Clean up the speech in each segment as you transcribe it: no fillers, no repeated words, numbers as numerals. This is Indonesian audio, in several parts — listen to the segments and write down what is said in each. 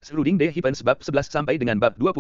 Reading the Heavens bab 11 sampai dengan bab 20.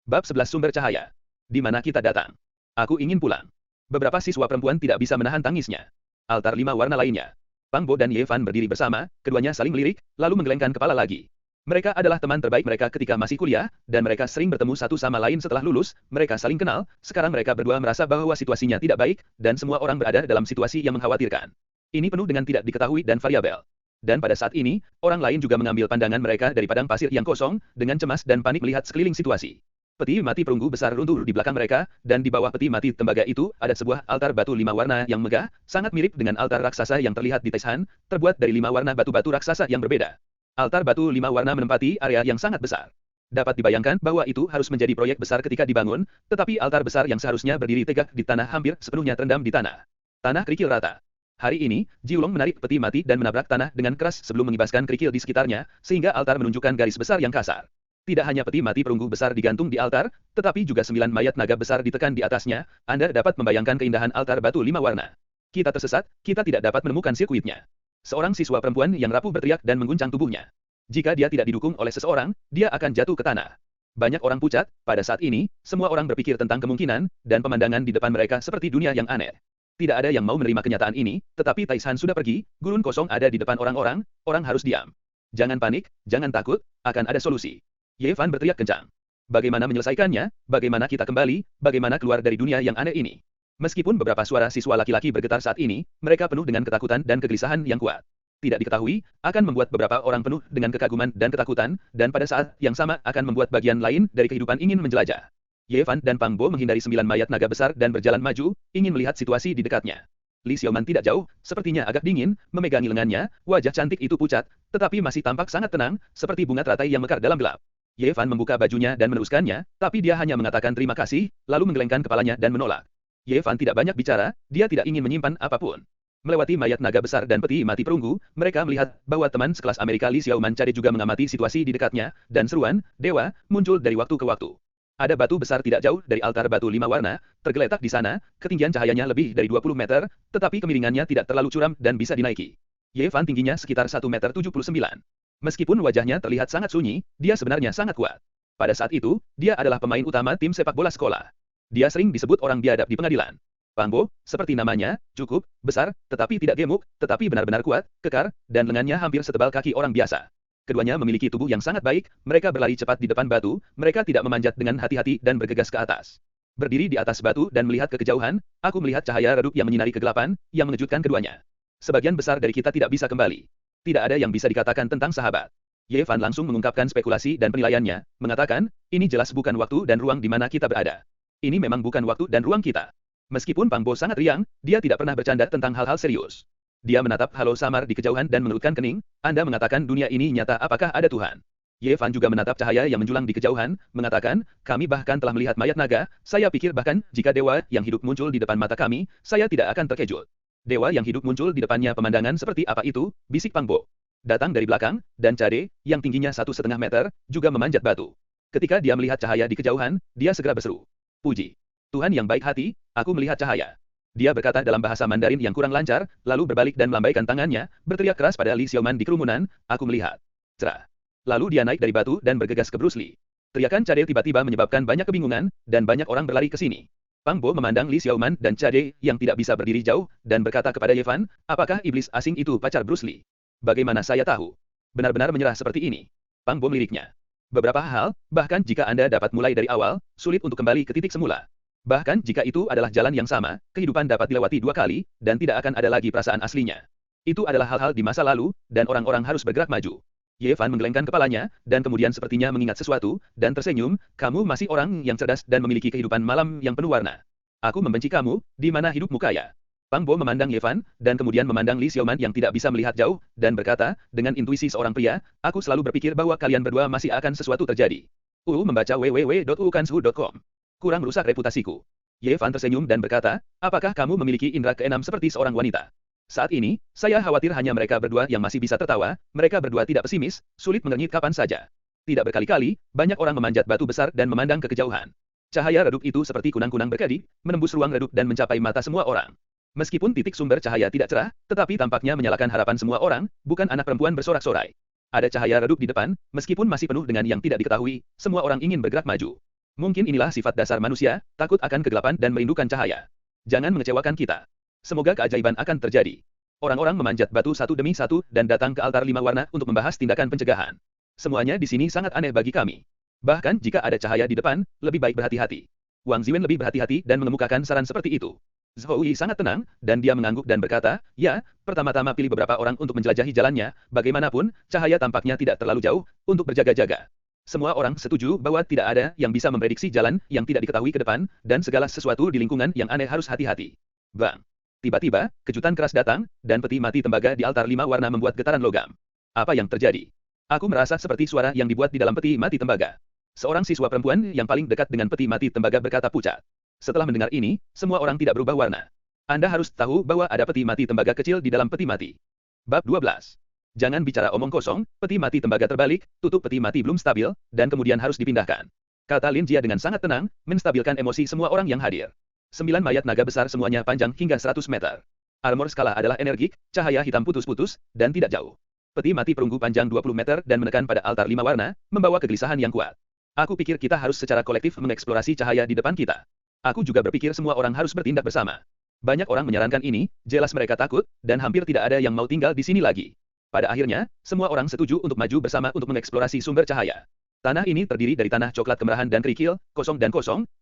Bab 11 Sumber Cahaya. Di mana kita datang? Aku ingin pulang. Beberapa siswa perempuan tidak bisa menahan tangisnya. Altar 5 warna lainnya. Pang Bo dan Ye Fan berdiri bersama, keduanya saling melirik, lalu menggelengkan kepala lagi. Mereka adalah teman terbaik mereka ketika masih kuliah, dan mereka sering bertemu satu sama lain setelah lulus, mereka saling kenal, sekarang mereka berdua merasa bahwa situasinya tidak baik, dan semua orang berada dalam situasi yang mengkhawatirkan. Ini penuh dengan tidak diketahui dan variabel. Dan pada saat ini, orang lain juga mengambil pandangan mereka dari padang pasir yang kosong, dengan cemas dan panik melihat sekeliling situasi. Peti mati perunggu besar runtuh di belakang mereka, dan di bawah peti mati tembaga itu, ada sebuah altar batu 5 warna yang megah, sangat mirip dengan altar raksasa yang terlihat di Taishan, terbuat dari 5 warna batu-batu raksasa yang berbeda. Altar batu 5 warna menempati area yang sangat besar. Dapat dibayangkan bahwa itu harus menjadi proyek besar ketika dibangun, tetapi altar besar yang seharusnya berdiri tegak di tanah hampir sepenuhnya terendam di tanah. Tanah kerikil rata. Hari ini, Jiulong menarik peti mati dan menabrak tanah dengan keras sebelum mengibaskan kerikil di sekitarnya, sehingga altar menunjukkan garis besar yang kasar. Tidak hanya peti mati perunggu besar digantung di altar, tetapi juga 9 mayat naga besar ditekan di atasnya. Anda dapat membayangkan keindahan altar batu 5 warna. Kita tersesat, kita tidak dapat menemukan sirkuitnya. Seorang siswa perempuan yang rapuh berteriak dan mengguncang tubuhnya. Jika dia tidak didukung oleh seseorang, dia akan jatuh ke tanah. Banyak orang pucat, pada saat ini, semua orang berpikir tentang kemungkinan, dan pemandangan di depan mereka seperti dunia yang aneh. Tidak ada yang mau menerima kenyataan ini, tetapi Taishan sudah pergi, gurun kosong ada di depan orang-orang, orang harus diam. Jangan panik, jangan takut, akan ada solusi. Ye Fan berteriak kencang. Bagaimana menyelesaikannya, bagaimana kita kembali, bagaimana keluar dari dunia yang aneh ini. Meskipun beberapa suara siswa laki-laki bergetar saat ini, mereka penuh dengan ketakutan dan kegelisahan yang kuat. Tidak diketahui, akan membuat beberapa orang penuh dengan kekaguman dan ketakutan, dan pada saat yang sama akan membuat bagian lain dari kehidupan ingin menjelajah. Ye Fan dan Pang Bo menghindari 9 mayat naga besar dan berjalan maju, ingin melihat situasi di dekatnya. Li Xiaoman tidak jauh, sepertinya agak dingin, memegangi lengannya, wajah cantik itu pucat, tetapi masih tampak sangat tenang, seperti bunga teratai yang mekar dalam gelap. Ye Fan membuka bajunya dan meneruskannya, tapi dia hanya mengatakan terima kasih, lalu menggelengkan kepalanya dan menolak. Ye Fan tidak banyak bicara, dia tidak ingin menyimpan apapun. Melewati mayat naga besar dan peti mati perunggu, mereka melihat bahwa teman sekelas Amerika Li Xiaoman Cade juga mengamati situasi di dekatnya, dan seruan, dewa, muncul dari waktu ke waktu. Ada batu besar tidak jauh dari altar batu 5 warna, tergeletak di sana, ketinggian cahayanya lebih dari 20 meter, tetapi kemiringannya tidak terlalu curam dan bisa dinaiki. Ye Fan tingginya sekitar 1,79 meter. Meskipun wajahnya terlihat sangat sunyi, dia sebenarnya sangat kuat. Pada saat itu, dia adalah pemain utama tim sepak bola sekolah. Dia sering disebut orang biadab di pengadilan. Pang Bo, seperti namanya, cukup besar, tetapi tidak gemuk, tetapi benar-benar kuat, kekar, dan lengannya hampir setebal kaki orang biasa. Keduanya memiliki tubuh yang sangat baik, mereka berlari cepat di depan batu, mereka tidak memanjat dengan hati-hati dan bergegas ke atas. Berdiri di atas batu dan melihat ke kejauhan, aku melihat cahaya redup yang menyinari kegelapan, yang mengejutkan keduanya. Sebagian besar dari kita tidak bisa kembali. Tidak ada yang bisa dikatakan tentang sahabat. Ye Fan langsung mengungkapkan spekulasi dan penilaiannya, mengatakan, ini jelas bukan waktu dan ruang di mana kita berada. Ini memang bukan waktu dan ruang kita. Meskipun Pang Bo sangat riang, dia tidak pernah bercanda tentang hal-hal serius. Dia menatap halo samar di kejauhan dan mengerutkan kening, Anda mengatakan dunia ini nyata, apakah ada Tuhan? Ye Fan juga menatap cahaya yang menjulang di kejauhan, mengatakan, kami bahkan telah melihat mayat naga, saya pikir bahkan, jika dewa yang hidup muncul di depan mata kami, saya tidak akan terkejut. Dewa yang hidup muncul di depannya pemandangan seperti apa itu, bisik Pang Bo. Datang dari belakang, dan Cade, yang tingginya 1,5 meter, juga memanjat batu. Ketika dia melihat cahaya di kejauhan, dia segera berseru. Puji Tuhan yang baik hati, aku melihat cahaya. Dia berkata dalam bahasa Mandarin yang kurang lancar, lalu berbalik dan melambaikan tangannya, berteriak keras pada Li Xiaoman di kerumunan, aku melihat. Cerah. Lalu dia naik dari batu dan bergegas ke Bruce Lee. Teriakan Cade tiba-tiba menyebabkan banyak kebingungan, dan banyak orang berlari ke sini. Pang Bo memandang Li Xiaoman dan Cade yang tidak bisa berdiri jauh, dan berkata kepada Ye Fan, apakah iblis asing itu pacar Bruce Lee? Bagaimana saya tahu? Benar-benar menyerah seperti ini. Pang Bo meliriknya. Beberapa hal, bahkan jika Anda dapat mulai dari awal, sulit untuk kembali ke titik semula. Bahkan jika itu adalah jalan yang sama, kehidupan dapat dilewati 2 kali, dan tidak akan ada lagi perasaan aslinya. Itu adalah hal-hal di masa lalu, dan orang-orang harus bergerak maju. Ye Fan menggelengkan kepalanya, dan kemudian sepertinya mengingat sesuatu, dan tersenyum, kamu masih orang yang cerdas dan memiliki kehidupan malam yang penuh warna. Aku membenci kamu, di mana hidupmu kaya. Pang Bo memandang Ye Fan, dan kemudian memandang Li Xiaoman yang tidak bisa melihat jauh, dan berkata, dengan intuisi seorang pria, aku selalu berpikir bahwa kalian berdua masih akan sesuatu terjadi. Membaca www.ukansu.com. Kurang rusak reputasiku. Ye Fan tersenyum dan berkata, apakah kamu memiliki indera keenam seperti seorang wanita? Saat ini, saya khawatir hanya mereka berdua yang masih bisa tertawa, mereka berdua tidak pesimis, sulit mengernyit kapan saja. Tidak berkali-kali, banyak orang memanjat batu besar dan memandang ke kejauhan. Cahaya redup itu seperti kunang-kunang berkedip, menembus ruang redup dan mencapai mata semua orang. Meskipun titik sumber cahaya tidak cerah, tetapi tampaknya menyalakan harapan semua orang, bukan anak perempuan bersorak-sorai. Ada cahaya redup di depan, meskipun masih penuh dengan yang tidak diketahui, semua orang ingin bergerak maju. Mungkin inilah sifat dasar manusia, takut akan kegelapan dan merindukan cahaya. Jangan mengecewakan kita. Semoga keajaiban akan terjadi. Orang-orang memanjat batu satu demi satu dan datang ke altar 5 warna untuk membahas tindakan pencegahan. Semuanya di sini sangat aneh bagi kami. Bahkan jika ada cahaya di depan, lebih baik berhati-hati. Wang Ziwen lebih berhati-hati dan mengemukakan saran seperti itu. Zhou Yi sangat tenang, dan dia mengangguk dan berkata, ya, pertama-tama pilih beberapa orang untuk menjelajahi jalannya, bagaimanapun, cahaya tampaknya tidak terlalu jauh, untuk berjaga-jaga. Semua orang setuju bahwa tidak ada yang bisa memprediksi jalan yang tidak diketahui ke depan, dan segala sesuatu di lingkungan yang aneh harus hati-hati. Bang! Tiba-tiba, kejutan keras datang, dan peti mati tembaga di altar 5 warna membuat getaran logam. Apa yang terjadi? Aku merasa seperti suara yang dibuat di dalam peti mati tembaga. Seorang siswa perempuan yang paling dekat dengan peti mati tembaga berkata pucat. Setelah mendengar ini, semua orang tidak berubah warna. Anda harus tahu bahwa ada peti mati tembaga kecil di dalam peti mati. Bab 12. Jangan bicara omong kosong, peti mati tembaga terbalik, tutup peti mati belum stabil, dan kemudian harus dipindahkan. Kata Lin Jia dengan sangat tenang, menstabilkan emosi semua orang yang hadir. 9 mayat naga besar semuanya panjang hingga 100 meter. Armor skala adalah energik, cahaya hitam putus-putus, dan tidak jauh. Peti mati perunggu panjang 20 meter dan menekan pada altar 5 warna, membawa kegelisahan yang kuat. Aku pikir kita harus secara kolektif mengeksplorasi cahaya di depan kita. Aku juga berpikir semua orang harus bertindak bersama. Banyak orang menyarankan ini, jelas mereka takut, dan hampir tidak ada yang mau tinggal di sini lagi. Pada akhirnya, semua orang setuju untuk maju bersama untuk mengeksplorasi sumber cahaya. Tanah ini terdiri dari tanah coklat kemerahan dan kerikil, kosong,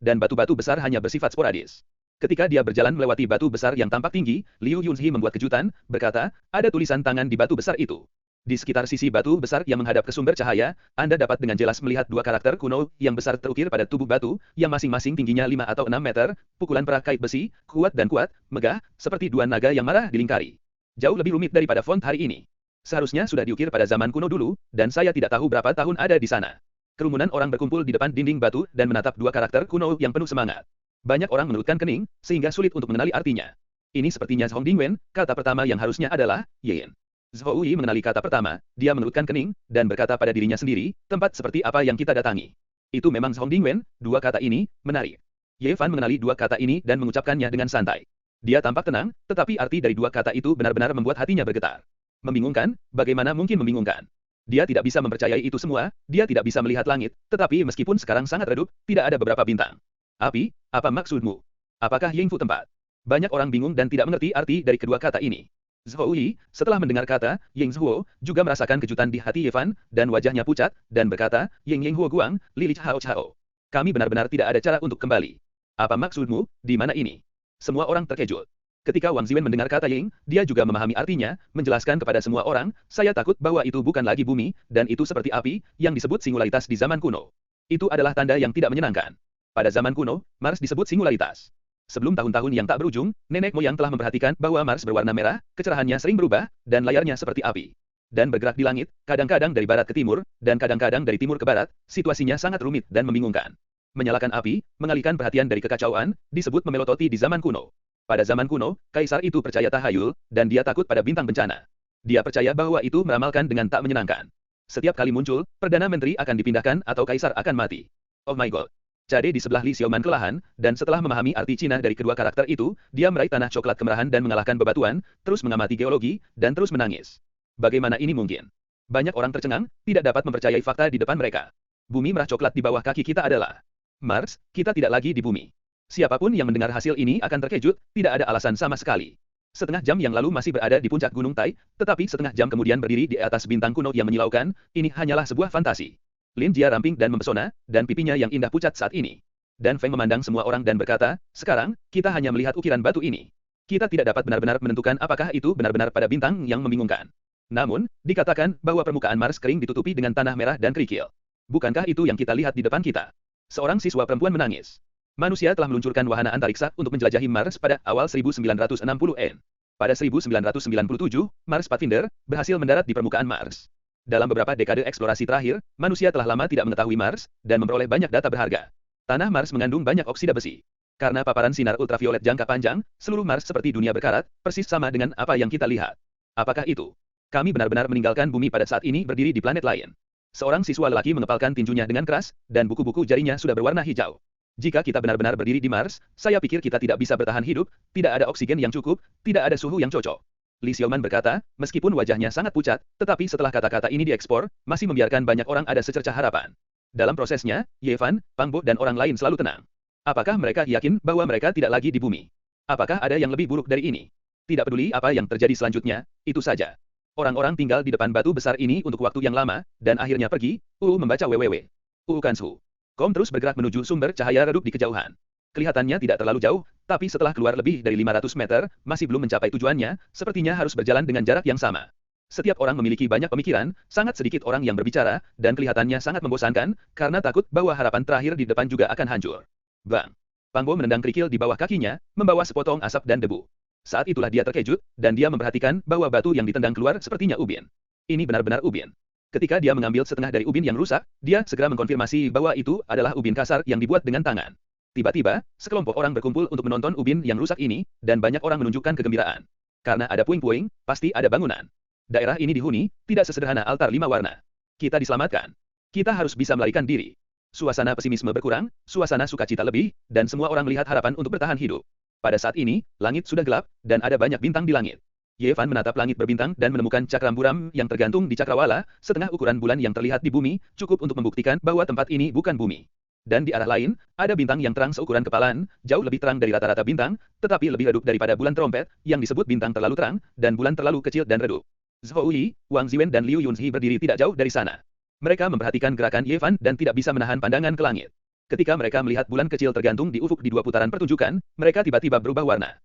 dan batu-batu besar hanya bersifat sporadis. Ketika dia berjalan melewati batu besar yang tampak tinggi, Liu Yunzi membuat kejutan, berkata, ada tulisan tangan di batu besar itu. Di sekitar sisi batu besar yang menghadap ke sumber cahaya, Anda dapat dengan jelas melihat dua karakter kuno yang besar terukir pada tubuh batu, yang masing-masing tingginya 5 atau 6 meter, pukulan perak kait besi, kuat, megah, seperti dua naga yang marah dilingkari. Jauh lebih rumit daripada font hari ini. Seharusnya sudah diukir pada zaman kuno dulu, dan saya tidak tahu berapa tahun ada di sana. Kerumunan orang berkumpul di depan dinding batu dan menatap dua karakter kuno yang penuh semangat. Banyak orang menurutkan kening, sehingga sulit untuk mengenali artinya. Ini sepertinya Zhong Dingwen, kata pertama yang harusnya adalah, Yin. Zhou Yi mengenali kata pertama, dia menurutkan kening, dan berkata pada dirinya sendiri, tempat seperti apa yang kita datangi. Itu memang Zhong Dingwen, dua kata ini, menarik. Ye Fan mengenali dua kata ini dan mengucapkannya dengan santai. Dia tampak tenang, tetapi arti dari dua kata itu benar-benar membuat hatinya bergetar. Membingungkan, bagaimana mungkin membingungkan? Dia tidak bisa mempercayai itu semua, dia tidak bisa melihat langit, tetapi meskipun sekarang sangat redup, tidak ada beberapa bintang. Api, apa maksudmu? Apakah Yingfu tempat? Banyak orang bingung dan tidak mengerti arti dari kedua kata ini. Zhou Yi, setelah mendengar kata, Ying Zhuo, juga merasakan kejutan di hati Ye Fan, dan wajahnya pucat, dan berkata, Ying Huo Guang, Lili Chao Chao. Kami benar-benar tidak ada cara untuk kembali. Apa maksudmu, di mana ini? Semua orang terkejut. Ketika Wang Ziwen mendengar kata Ying, dia juga memahami artinya, menjelaskan kepada semua orang, saya takut bahwa itu bukan lagi bumi, dan itu seperti api, yang disebut singularitas di zaman kuno. Itu adalah tanda yang tidak menyenangkan. Pada zaman kuno, Mars disebut singularitas. Sebelum tahun-tahun yang tak berujung, nenek moyang telah memperhatikan bahwa Mars berwarna merah, kecerahannya sering berubah, dan layarnya seperti api. Dan bergerak di langit, kadang-kadang dari barat ke timur, dan kadang-kadang dari timur ke barat, situasinya sangat rumit dan membingungkan. Menyalakan api, mengalihkan perhatian dari kekacauan, disebut memelototi di zaman kuno. Pada zaman kuno, kaisar itu percaya tahayul, dan dia takut pada bintang bencana. Dia percaya bahwa itu meramalkan dengan tak menyenangkan. Setiap kali muncul, Perdana Menteri akan dipindahkan atau kaisar akan mati. Oh my god. Cade di sebelah Li Xiaoman kelelahan, dan setelah memahami arti Cina dari kedua karakter itu, dia meraih tanah coklat kemerahan dan mengalahkan bebatuan, terus mengamati geologi, dan terus menangis. Bagaimana ini mungkin? Banyak orang tercengang, tidak dapat mempercayai fakta di depan mereka. Bumi merah coklat di bawah kaki kita adalah Mars, kita tidak lagi di bumi. Siapapun yang mendengar hasil ini akan terkejut, tidak ada alasan sama sekali. Setengah jam yang lalu masih berada di puncak Gunung Tai, tetapi setengah jam kemudian berdiri di atas bintang kuno yang menyilaukan, ini hanyalah sebuah fantasi. Lin Jia ramping dan mempesona, dan pipinya yang indah pucat saat ini. Dan Feng memandang semua orang dan berkata, sekarang, kita hanya melihat ukiran batu ini. Kita tidak dapat benar-benar menentukan apakah itu benar-benar pada bintang yang membingungkan. Namun, dikatakan bahwa permukaan Mars kering ditutupi dengan tanah merah dan kerikil. Bukankah itu yang kita lihat di depan kita? Seorang siswa perempuan menangis. Manusia telah meluncurkan wahana antariksa untuk menjelajahi Mars pada awal 1960-an. Pada 1997, Mars Pathfinder berhasil mendarat di permukaan Mars. Dalam beberapa dekade eksplorasi terakhir, manusia telah lama tidak mengetahui Mars, dan memperoleh banyak data berharga. Tanah Mars mengandung banyak oksida besi. Karena paparan sinar ultraviolet jangka panjang, seluruh Mars seperti dunia berkarat, persis sama dengan apa yang kita lihat. Apakah itu? Kami benar-benar meninggalkan bumi pada saat ini berdiri di planet lain. Seorang siswa lelaki mengepalkan tinjunya dengan keras, dan buku-buku jarinya sudah berwarna hijau. Jika kita benar-benar berdiri di Mars, saya pikir kita tidak bisa bertahan hidup, tidak ada oksigen yang cukup, tidak ada suhu yang cocok. Li Xiaoman berkata, meskipun wajahnya sangat pucat, tetapi setelah kata-kata ini diekspor, masih membiarkan banyak orang ada secercah harapan. Dalam prosesnya, Ye Fan, Pang Bo dan orang lain selalu tenang. Apakah mereka yakin bahwa mereka tidak lagi di bumi? Apakah ada yang lebih buruk dari ini? Tidak peduli apa yang terjadi selanjutnya, itu saja. Orang-orang tinggal di depan batu besar ini untuk waktu yang lama, dan akhirnya pergi. Membaca WWW. Kansu. Kom terus bergerak menuju sumber cahaya redup di kejauhan. Kelihatannya tidak terlalu jauh, tapi setelah keluar lebih dari 500 meter, masih belum mencapai tujuannya, sepertinya harus berjalan dengan jarak yang sama. Setiap orang memiliki banyak pemikiran, sangat sedikit orang yang berbicara, dan kelihatannya sangat membosankan, karena takut bahwa harapan terakhir di depan juga akan hancur. Bang! Pang Bo menendang kerikil di bawah kakinya, membawa sepotong asap dan debu. Saat itulah dia terkejut, dan dia memperhatikan bahwa batu yang ditendang keluar sepertinya ubin. Ini benar-benar ubin. Ketika dia mengambil setengah dari ubin yang rusak, dia segera mengkonfirmasi bahwa itu adalah ubin kasar yang dibuat dengan tangan. Tiba-tiba, sekelompok orang berkumpul untuk menonton ubin yang rusak ini, dan banyak orang menunjukkan kegembiraan. Karena ada puing-puing, pasti ada bangunan. Daerah ini dihuni, tidak sesederhana altar 5 warna. Kita diselamatkan. Kita harus bisa melarikan diri. Suasana pesimisme berkurang, suasana sukacita lebih, dan semua orang melihat harapan untuk bertahan hidup. Pada saat ini, langit sudah gelap, dan ada banyak bintang di langit. Ye Fan menatap langit berbintang dan menemukan cakram buram yang tergantung di cakrawala, setengah ukuran bulan yang terlihat di bumi, cukup untuk membuktikan bahwa tempat ini bukan bumi. Dan di arah lain, ada bintang yang terang seukuran kepalan, jauh lebih terang dari rata-rata bintang, tetapi lebih redup daripada bulan trompet, yang disebut bintang terlalu terang, dan bulan terlalu kecil dan redup. Zhou Yi, Wang Ziwen dan Liu Yunzi berdiri tidak jauh dari sana. Mereka memperhatikan gerakan Ye Fan dan tidak bisa menahan pandangan ke langit. Ketika mereka melihat bulan kecil tergantung di ufuk di 2 putaran pertunjukan, mereka tiba-tiba berubah warna.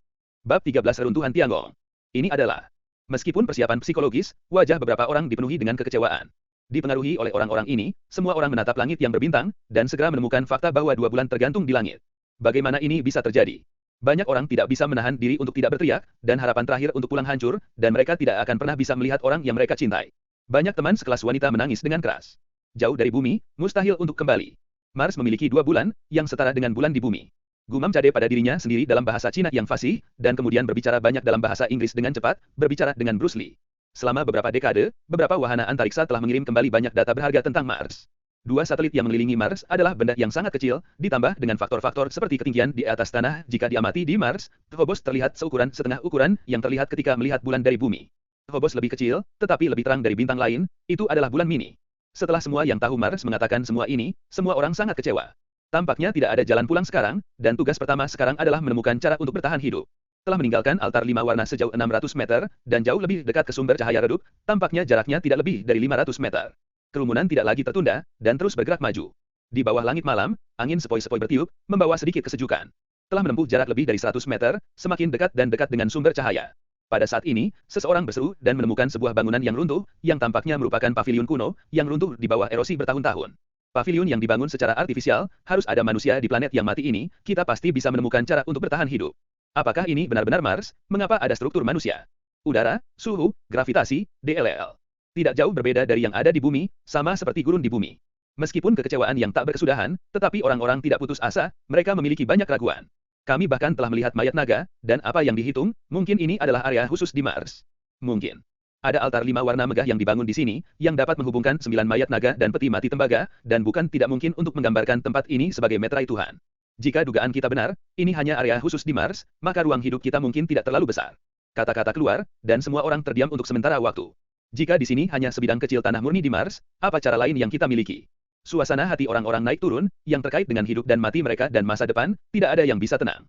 Bab 13 Reruntuhan Tiangong. Ini adalah, meskipun persiapan psikologis, wajah beberapa orang dipenuhi dengan kekecewaan. Dipengaruhi oleh orang-orang ini, semua orang menatap langit yang berbintang, dan segera menemukan fakta bahwa 2 bulan tergantung di langit. Bagaimana ini bisa terjadi? Banyak orang tidak bisa menahan diri untuk tidak berteriak, dan harapan terakhir untuk pulang hancur, dan mereka tidak akan pernah bisa melihat orang yang mereka cintai. Banyak teman sekelas wanita menangis dengan keras. Jauh dari bumi, mustahil untuk kembali. Mars memiliki 2 bulan, yang setara dengan bulan di bumi. Gumam Cade pada dirinya sendiri dalam bahasa Cina yang fasih, dan kemudian berbicara banyak dalam bahasa Inggris dengan cepat, berbicara dengan Bruce Lee. Selama beberapa dekade, beberapa wahana antariksa telah mengirim kembali banyak data berharga tentang Mars. 2 satelit yang mengelilingi Mars adalah benda yang sangat kecil, ditambah dengan faktor-faktor seperti ketinggian di atas tanah. Jika diamati di Mars, Phobos terlihat seukuran setengah ukuran yang terlihat ketika melihat bulan dari bumi. Phobos lebih kecil, tetapi lebih terang dari bintang lain, itu adalah bulan mini. Setelah semua yang tahu Mars mengatakan semua ini, semua orang sangat kecewa. Tampaknya tidak ada jalan pulang sekarang, dan tugas pertama sekarang adalah menemukan cara untuk bertahan hidup. Telah meninggalkan altar 5 warna sejauh 600 meter, dan jauh lebih dekat ke sumber cahaya redup, tampaknya jaraknya tidak lebih dari 500 meter. Kerumunan tidak lagi tertunda, dan terus bergerak maju. Di bawah langit malam, angin sepoi-sepoi bertiup, membawa sedikit kesejukan. Telah menempuh jarak lebih dari 100 meter, semakin dekat dan dekat dengan sumber cahaya. Pada saat ini, seseorang berseru dan menemukan sebuah bangunan yang runtuh, yang tampaknya merupakan paviliun kuno, yang runtuh di bawah erosi bertahun-tahun. Paviliun yang dibangun secara artifisial, harus ada manusia di planet yang mati ini, kita pasti bisa menemukan cara untuk bertahan hidup. Apakah ini benar-benar Mars? Mengapa ada struktur manusia? Udara, suhu, gravitasi, DLL. Tidak jauh berbeda dari yang ada di bumi, sama seperti gurun di bumi. Meskipun kekecewaan yang tak berkesudahan, tetapi orang-orang tidak putus asa, mereka memiliki banyak raguan. Kami bahkan telah melihat mayat naga, dan apa yang dihitung, mungkin ini adalah area khusus di Mars. Mungkin. Ada altar 5 warna megah yang dibangun di sini, yang dapat menghubungkan 9 mayat naga dan peti mati tembaga, dan bukan tidak mungkin untuk menggambarkan tempat ini sebagai meterai Tuhan. Jika dugaan kita benar, ini hanya area khusus di Mars, maka ruang hidup kita mungkin tidak terlalu besar. Kata-kata keluar, dan semua orang terdiam untuk sementara waktu. Jika di sini hanya sebidang kecil tanah murni di Mars, apa cara lain yang kita miliki? Suasana hati orang-orang naik turun, yang terkait dengan hidup dan mati mereka dan masa depan, tidak ada yang bisa tenang.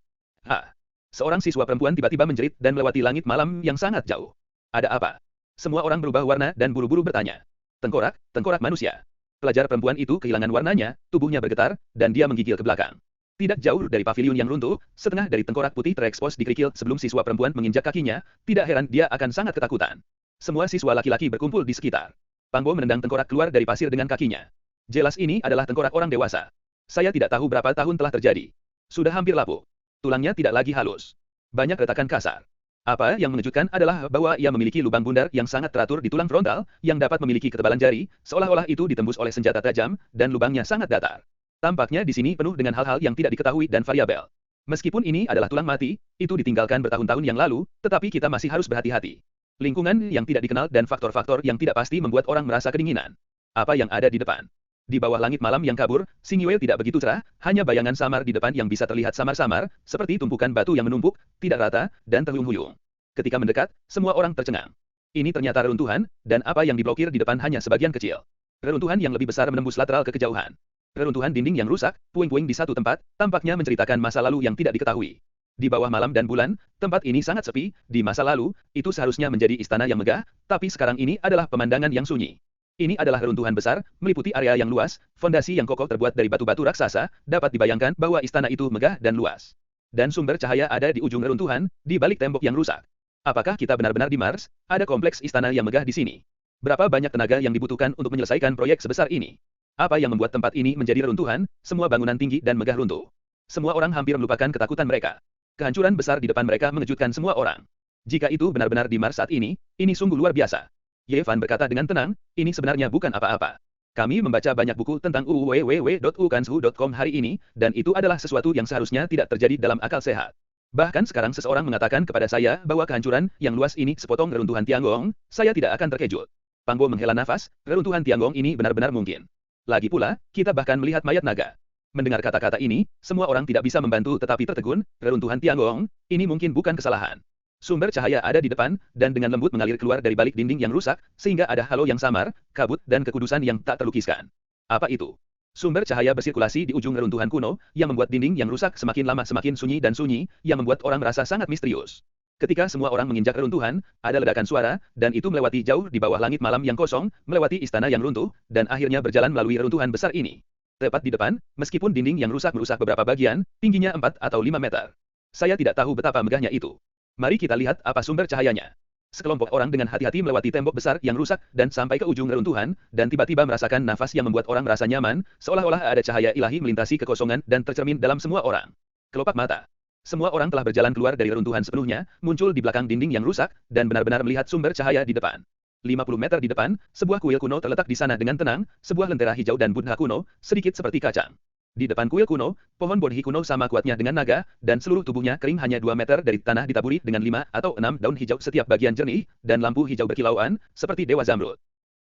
Seorang siswa perempuan tiba-tiba menjerit dan melewati langit malam yang sangat jauh. Ada apa? Semua orang berubah warna dan buru-buru bertanya. Tengkorak, tengkorak manusia. Pelajar perempuan itu kehilangan warnanya, tubuhnya bergetar, dan dia menggigil ke belakang. Tidak jauh dari paviliun yang runtuh, setengah dari tengkorak putih terekspos di kerikil sebelum siswa perempuan menginjak kakinya, tidak heran dia akan sangat ketakutan. Semua siswa laki-laki berkumpul di sekitar. Pang Bo menendang tengkorak keluar dari pasir dengan kakinya. Jelas ini adalah tengkorak orang dewasa. Saya tidak tahu berapa tahun telah terjadi. Sudah hampir lapuk. Tulangnya tidak lagi halus. Banyak retakan kasar. Apa yang mengejutkan adalah bahwa ia memiliki lubang bundar yang sangat teratur di tulang frontal, yang dapat memiliki ketebalan jari, seolah-olah itu ditembus oleh senjata tajam, dan lubangnya sangat datar. Tampaknya di sini penuh dengan hal-hal yang tidak diketahui dan variabel. Meskipun ini adalah tulang mati, itu ditinggalkan bertahun-tahun yang lalu, tetapi kita masih harus berhati-hati. Lingkungan yang tidak dikenal dan faktor-faktor yang tidak pasti membuat orang merasa kedinginan. Apa yang ada di depan? Di bawah langit malam yang kabur, Xing Yue tidak begitu cerah, hanya bayangan samar di depan yang bisa terlihat samar-samar, seperti tumpukan batu yang menumpuk, tidak rata, dan terhuyung-huyung. Ketika mendekat, semua orang tercengang. Ini ternyata reruntuhan, dan apa yang diblokir di depan hanya sebagian kecil. Reruntuhan yang lebih besar menembus lateral ke kejauhan. Reruntuhan dinding yang rusak, puing-puing di satu tempat, tampaknya menceritakan masa lalu yang tidak diketahui. Di bawah malam dan bulan, tempat ini sangat sepi. Di masa lalu, itu seharusnya menjadi istana yang megah, tapi sekarang ini adalah pemandangan yang sunyi. Ini adalah reruntuhan besar, meliputi area yang luas, fondasi yang kokoh terbuat dari batu-batu raksasa, dapat dibayangkan bahwa istana itu megah dan luas. Dan sumber cahaya ada di ujung reruntuhan, di balik tembok yang rusak. Apakah kita benar-benar di Mars? Ada kompleks istana yang megah di sini. Berapa banyak tenaga yang dibutuhkan untuk menyelesaikan proyek sebesar ini? Apa yang membuat tempat ini menjadi reruntuhan? Semua bangunan tinggi dan megah runtuh. Semua orang hampir melupakan ketakutan mereka. Kehancuran besar di depan mereka mengejutkan semua orang. Jika itu benar-benar di Mars saat ini sungguh luar biasa. Yevan berkata dengan tenang, ini sebenarnya bukan apa-apa. Kami membaca banyak buku tentang www.ukanshu.com hari ini, dan itu adalah sesuatu yang seharusnya tidak terjadi dalam akal sehat. Bahkan sekarang seseorang mengatakan kepada saya bahwa kehancuran yang luas ini sepotong reruntuhan Tiangong, saya tidak akan terkejut. Pangbo menghela nafas, reruntuhan Tiangong ini benar-benar mungkin. Lagi pula, kita bahkan melihat mayat naga. Mendengar kata-kata ini, semua orang tidak bisa membantu tetapi tertegun, reruntuhan Tiangong, ini mungkin bukan kesalahan. Sumber cahaya ada di depan, dan dengan lembut mengalir keluar dari balik dinding yang rusak, sehingga ada halo yang samar, kabut, dan kekudusan yang tak terlukiskan. Apa itu? Sumber cahaya bersirkulasi di ujung reruntuhan kuno, yang membuat dinding yang rusak semakin lama semakin sunyi dan sunyi, yang membuat orang merasa sangat misterius. Ketika semua orang menginjak reruntuhan, ada ledakan suara, dan itu melewati jauh di bawah langit malam yang kosong, melewati istana yang runtuh, dan akhirnya berjalan melalui reruntuhan besar ini. Tepat di depan, meskipun dinding yang rusak merusak beberapa bagian, tingginya 4 atau 5 meter. Saya tidak tahu betapa megahnya itu. Mari kita lihat apa sumber cahayanya. Sekelompok orang dengan hati-hati melewati tembok besar yang rusak dan sampai ke ujung reruntuhan, dan tiba-tiba merasakan nafas yang membuat orang merasa nyaman, seolah-olah ada cahaya ilahi melintasi kekosongan dan tercermin dalam semua orang. Kelopak mata. Semua orang telah berjalan keluar dari reruntuhan sepenuhnya, muncul di belakang dinding yang rusak, dan benar-benar melihat sumber cahaya di depan. 50 meter di depan, sebuah kuil kuno terletak di sana dengan tenang, sebuah lentera hijau dan Buddha kuno, sedikit seperti kacang. Di depan kuil kuno, pohon bodhi kuno sama kuatnya dengan naga, dan seluruh tubuhnya kering hanya 2 meter dari tanah ditaburi dengan 5 atau 6 daun hijau setiap bagian jernih, dan lampu hijau berkilauan, seperti dewa zamrud.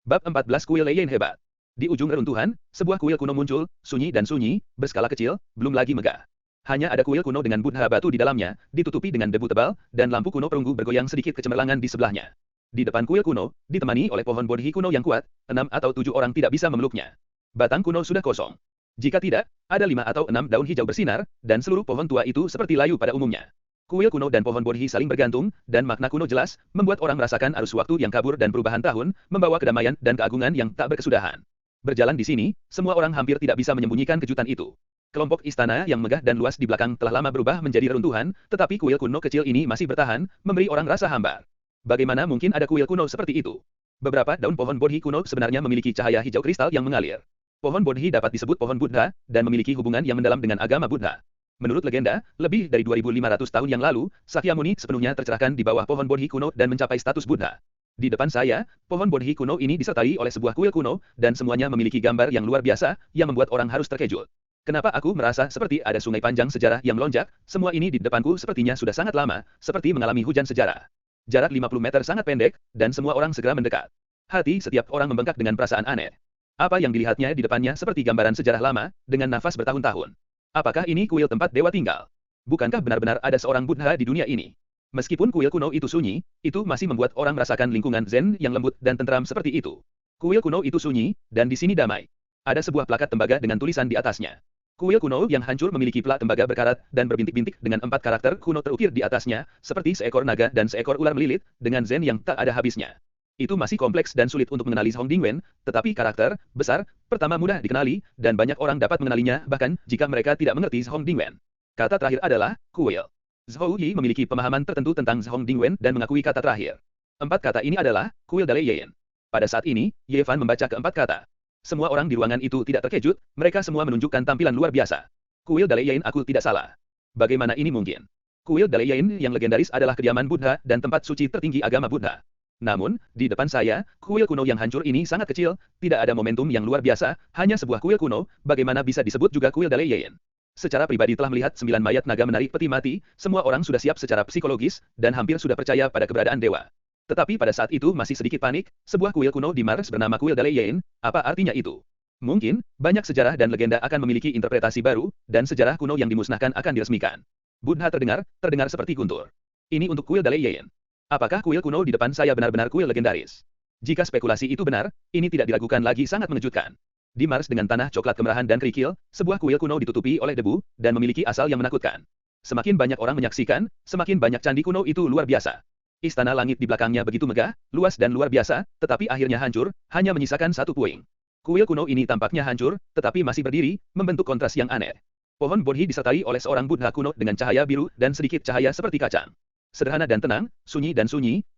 Bab 14 Kuil Leyen Hebat. Di ujung reruntuhan, sebuah kuil kuno muncul, sunyi dan sunyi, berskala kecil, belum lagi megah. Hanya ada kuil kuno dengan Buddha batu di dalamnya, ditutupi dengan debu tebal, dan lampu kuno perunggu bergoyang sedikit kecemerlangan di sebelahnya. Di depan kuil kuno, ditemani oleh pohon bodhi kuno yang kuat, 6 atau 7 orang tidak bisa memeluknya. Batang kuno sudah kosong. Jika tidak, ada 5 atau 6 daun hijau bersinar, dan seluruh pohon tua itu seperti layu pada umumnya. Kuil kuno dan pohon bodhi saling bergantung, dan makna kuno jelas, membuat orang merasakan arus waktu yang kabur dan perubahan tahun, membawa kedamaian dan keagungan yang tak berkesudahan. Berjalan di sini, semua orang hampir tidak bisa menyembunyikan kejutan itu. Kelompok istana yang megah dan luas di belakang telah lama berubah menjadi reruntuhan, tetapi kuil kuno kecil ini masih bertahan, memberi orang rasa hambar. Bagaimana mungkin ada kuil kuno seperti itu? Beberapa daun pohon bodhi kuno sebenarnya memiliki cahaya hijau kristal yang mengalir. Pohon bodhi dapat disebut pohon Buddha, dan memiliki hubungan yang mendalam dengan agama Buddha. Menurut legenda, lebih dari 2.500 tahun yang lalu, Sakyamuni sepenuhnya tercerahkan di bawah pohon bodhi kuno dan mencapai status Buddha. Di depan saya, pohon bodhi kuno ini disertai oleh sebuah kuil kuno, dan semuanya memiliki gambar yang luar biasa, yang membuat orang harus terkejut. Kenapa aku merasa seperti ada sungai panjang sejarah yang melonjak? Semua ini di depanku sepertinya sudah sangat lama, seperti mengalami hujan sejarah. Jarak 50 meter sangat pendek, dan semua orang segera mendekat. Hati setiap orang membengkak dengan perasaan aneh. Apa yang dilihatnya di depannya seperti gambaran sejarah lama, dengan nafas bertahun-tahun. Apakah ini kuil tempat dewa tinggal? Bukankah benar-benar ada seorang Buddha di dunia ini? Meskipun kuil kuno itu sunyi, itu masih membuat orang merasakan lingkungan zen yang lembut dan tentram seperti itu. Kuil kuno itu sunyi, dan di sini damai. Ada sebuah plakat tembaga dengan tulisan di atasnya. Kuil kuno yang hancur memiliki plat tembaga berkarat dan berbintik-bintik dengan 4 karakter kuno terukir di atasnya, seperti seekor naga dan seekor ular melilit, dengan zen yang tak ada habisnya. Itu masih kompleks dan sulit untuk mengenali Hong Dingwen, tetapi karakter, besar, pertama mudah dikenali, dan banyak orang dapat mengenalinya bahkan jika mereka tidak mengerti Hong Dingwen. Kata terakhir adalah, kuil. Zhou Yi memiliki pemahaman tertentu tentang Hong Dingwen dan mengakui kata terakhir. 4 kata ini adalah, kuil Dale Yen. Pada saat ini, Ye Fan membaca keempat kata. Semua orang di ruangan itu tidak terkejut, mereka semua menunjukkan tampilan luar biasa. Kuil Dale Yen, aku tidak salah. Bagaimana ini mungkin? Kuil Dale Yen yang legendaris adalah kediaman Buddha dan tempat suci tertinggi agama Buddha. Namun, di depan saya, kuil kuno yang hancur ini sangat kecil, tidak ada momentum yang luar biasa, hanya sebuah kuil kuno, bagaimana bisa disebut juga kuil Dale Yen? Secara pribadi telah melihat 9 mayat naga menarik peti mati, semua orang sudah siap secara psikologis, dan hampir sudah percaya pada keberadaan dewa. Tetapi pada saat itu masih sedikit panik, sebuah kuil kuno di Mars bernama kuil Dale Yen, apa artinya itu? Mungkin, banyak sejarah dan legenda akan memiliki interpretasi baru, dan sejarah kuno yang dimusnahkan akan diresmikan. Buddha terdengar seperti guntur. Ini untuk kuil Dale Yen. Apakah kuil kuno di depan saya benar-benar kuil legendaris? Jika spekulasi itu benar, ini tidak diragukan lagi sangat mengejutkan. Di Mars dengan tanah coklat kemerahan dan kerikil, sebuah kuil kuno ditutupi oleh debu, dan memiliki asal yang menakutkan. Semakin banyak orang menyaksikan, semakin banyak candi kuno itu luar biasa. Istana langit di belakangnya begitu megah, luas dan luar biasa, tetapi akhirnya hancur, hanya menyisakan satu puing. Kuil kuno ini tampaknya hancur, tetapi masih berdiri, membentuk kontras yang aneh. Pohon Bodhi disertai oleh seorang Buddha kuno dengan cahaya biru dan sedikit cahaya seperti kacang. Sederhana dan tenang, sunyi,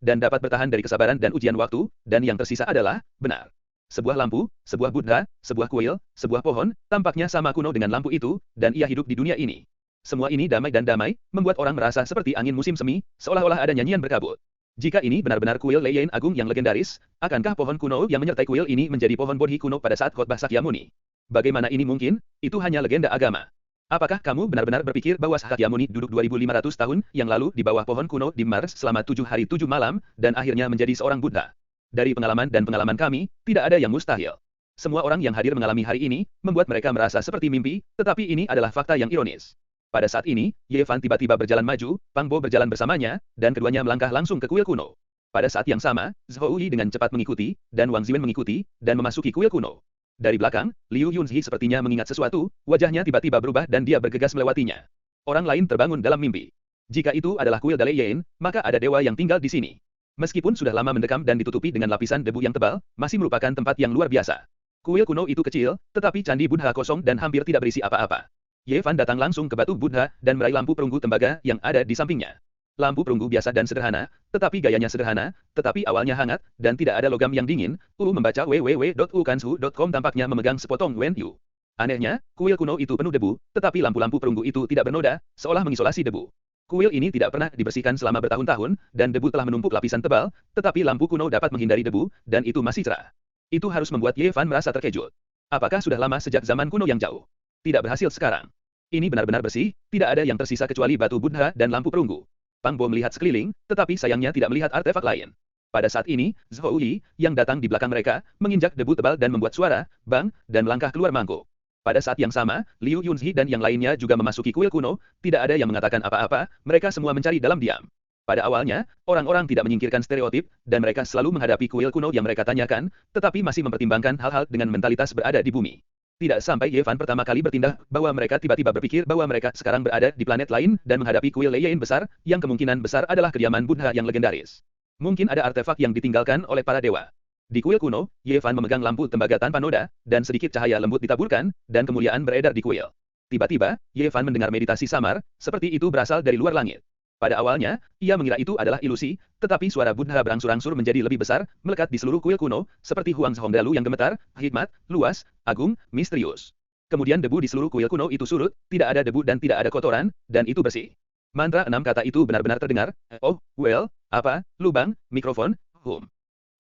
dan dapat bertahan dari kesabaran dan ujian waktu, dan yang tersisa adalah, benar. Sebuah lampu, sebuah Buddha, sebuah kuil, sebuah pohon, tampaknya sama kuno dengan lampu itu, dan ia hidup di dunia ini. Semua ini damai dan damai, membuat orang merasa seperti angin musim semi, seolah-olah ada nyanyian berkabut. Jika ini benar-benar kuil Lei Yin Agung yang legendaris, akankah pohon kuno yang menyertai kuil ini menjadi pohon Bodhi kuno pada saat khotbah Sakyamuni? Bagaimana ini mungkin? Itu hanya legenda agama. Apakah kamu benar-benar berpikir bahwa Sakyamuni duduk 2500 tahun yang lalu di bawah pohon kuno di Mars selama 7 hari 7 malam, dan akhirnya menjadi seorang Buddha? Dari pengalaman dan pengalaman kami, tidak ada yang mustahil. Semua orang yang hadir mengalami hari ini, membuat mereka merasa seperti mimpi, tetapi ini adalah fakta yang ironis. Pada saat ini, Ye Fan tiba-tiba berjalan maju, Pang Bo berjalan bersamanya, dan keduanya melangkah langsung ke kuil kuno. Pada saat yang sama, Zhou Yi dengan cepat mengikuti, dan Wang Ziwen mengikuti, dan memasuki kuil kuno. Dari belakang, Liu Yunzi sepertinya mengingat sesuatu, wajahnya tiba-tiba berubah dan dia bergegas melewatinya. Orang lain terbangun dalam mimpi. Jika itu adalah kuil Dalai Yin, maka ada dewa yang tinggal di sini. Meskipun sudah lama mendekam dan ditutupi dengan lapisan debu yang tebal, masih merupakan tempat yang luar biasa. Kuil kuno itu kecil, tetapi candi Buddha kosong dan hampir tidak berisi apa-apa. Ye Fan datang langsung ke batu Buddha dan meraih lampu perunggu tembaga yang ada di sampingnya. Lampu perunggu biasa dan sederhana, tetapi gayanya sederhana, tetapi awalnya hangat, dan tidak ada logam yang dingin. Membaca www.ukansu.com tampaknya memegang sepotong Wen Yu. Anehnya, kuil kuno itu penuh debu, tetapi lampu-lampu perunggu itu tidak bernoda, seolah mengisolasi debu. Kuil ini tidak pernah dibersihkan selama bertahun-tahun, dan debu telah menumpuk lapisan tebal, tetapi lampu kuno dapat menghindari debu, dan itu masih cerah. Itu harus membuat Ye Fan merasa terkejut. Apakah sudah lama sejak zaman kuno yang jauh? Tidak berhasil sekarang. Ini benar-benar bersih, tidak ada yang tersisa kecuali batu Buddha dan lampu perunggu. Pang Bo melihat sekeliling, tetapi sayangnya tidak melihat artefak lain. Pada saat ini, Zhou Yi, yang datang di belakang mereka, menginjak debu tebal dan membuat suara, bang, dan melangkah keluar mangkuk. Pada saat yang sama, Liu Yunzi dan yang lainnya juga memasuki kuil kuno, tidak ada yang mengatakan apa-apa, mereka semua mencari dalam diam. Pada awalnya, orang-orang tidak menyingkirkan stereotip, dan mereka selalu menghadapi kuil kuno yang mereka tanyakan, tetapi masih mempertimbangkan hal-hal dengan mentalitas berada di bumi. Tidak sampai Ye Fan pertama kali bertindak, bahwa mereka tiba-tiba berpikir bahwa mereka sekarang berada di planet lain dan menghadapi kuil Lei Yin besar, yang kemungkinan besar adalah kediaman Buddha yang legendaris. Mungkin ada artefak yang ditinggalkan oleh para dewa. Di kuil kuno, Ye Fan memegang lampu tembaga tanpa noda, dan sedikit cahaya lembut ditaburkan, dan kemuliaan beredar di kuil. Tiba-tiba, Ye Fan mendengar meditasi samar, seperti itu berasal dari luar langit. Pada awalnya, ia mengira itu adalah ilusi, tetapi suara Buddha berangsur-angsur menjadi lebih besar, melekat di seluruh kuil kuno, seperti Huang Zhongdalu yang gemetar, hikmat, luas, agung, misterius. Kemudian debu di seluruh kuil kuno itu surut, tidak ada debu dan tidak ada kotoran, dan itu bersih. Mantra 6 kata itu benar-benar terdengar. Oh, well, apa, lubang, mikrofon,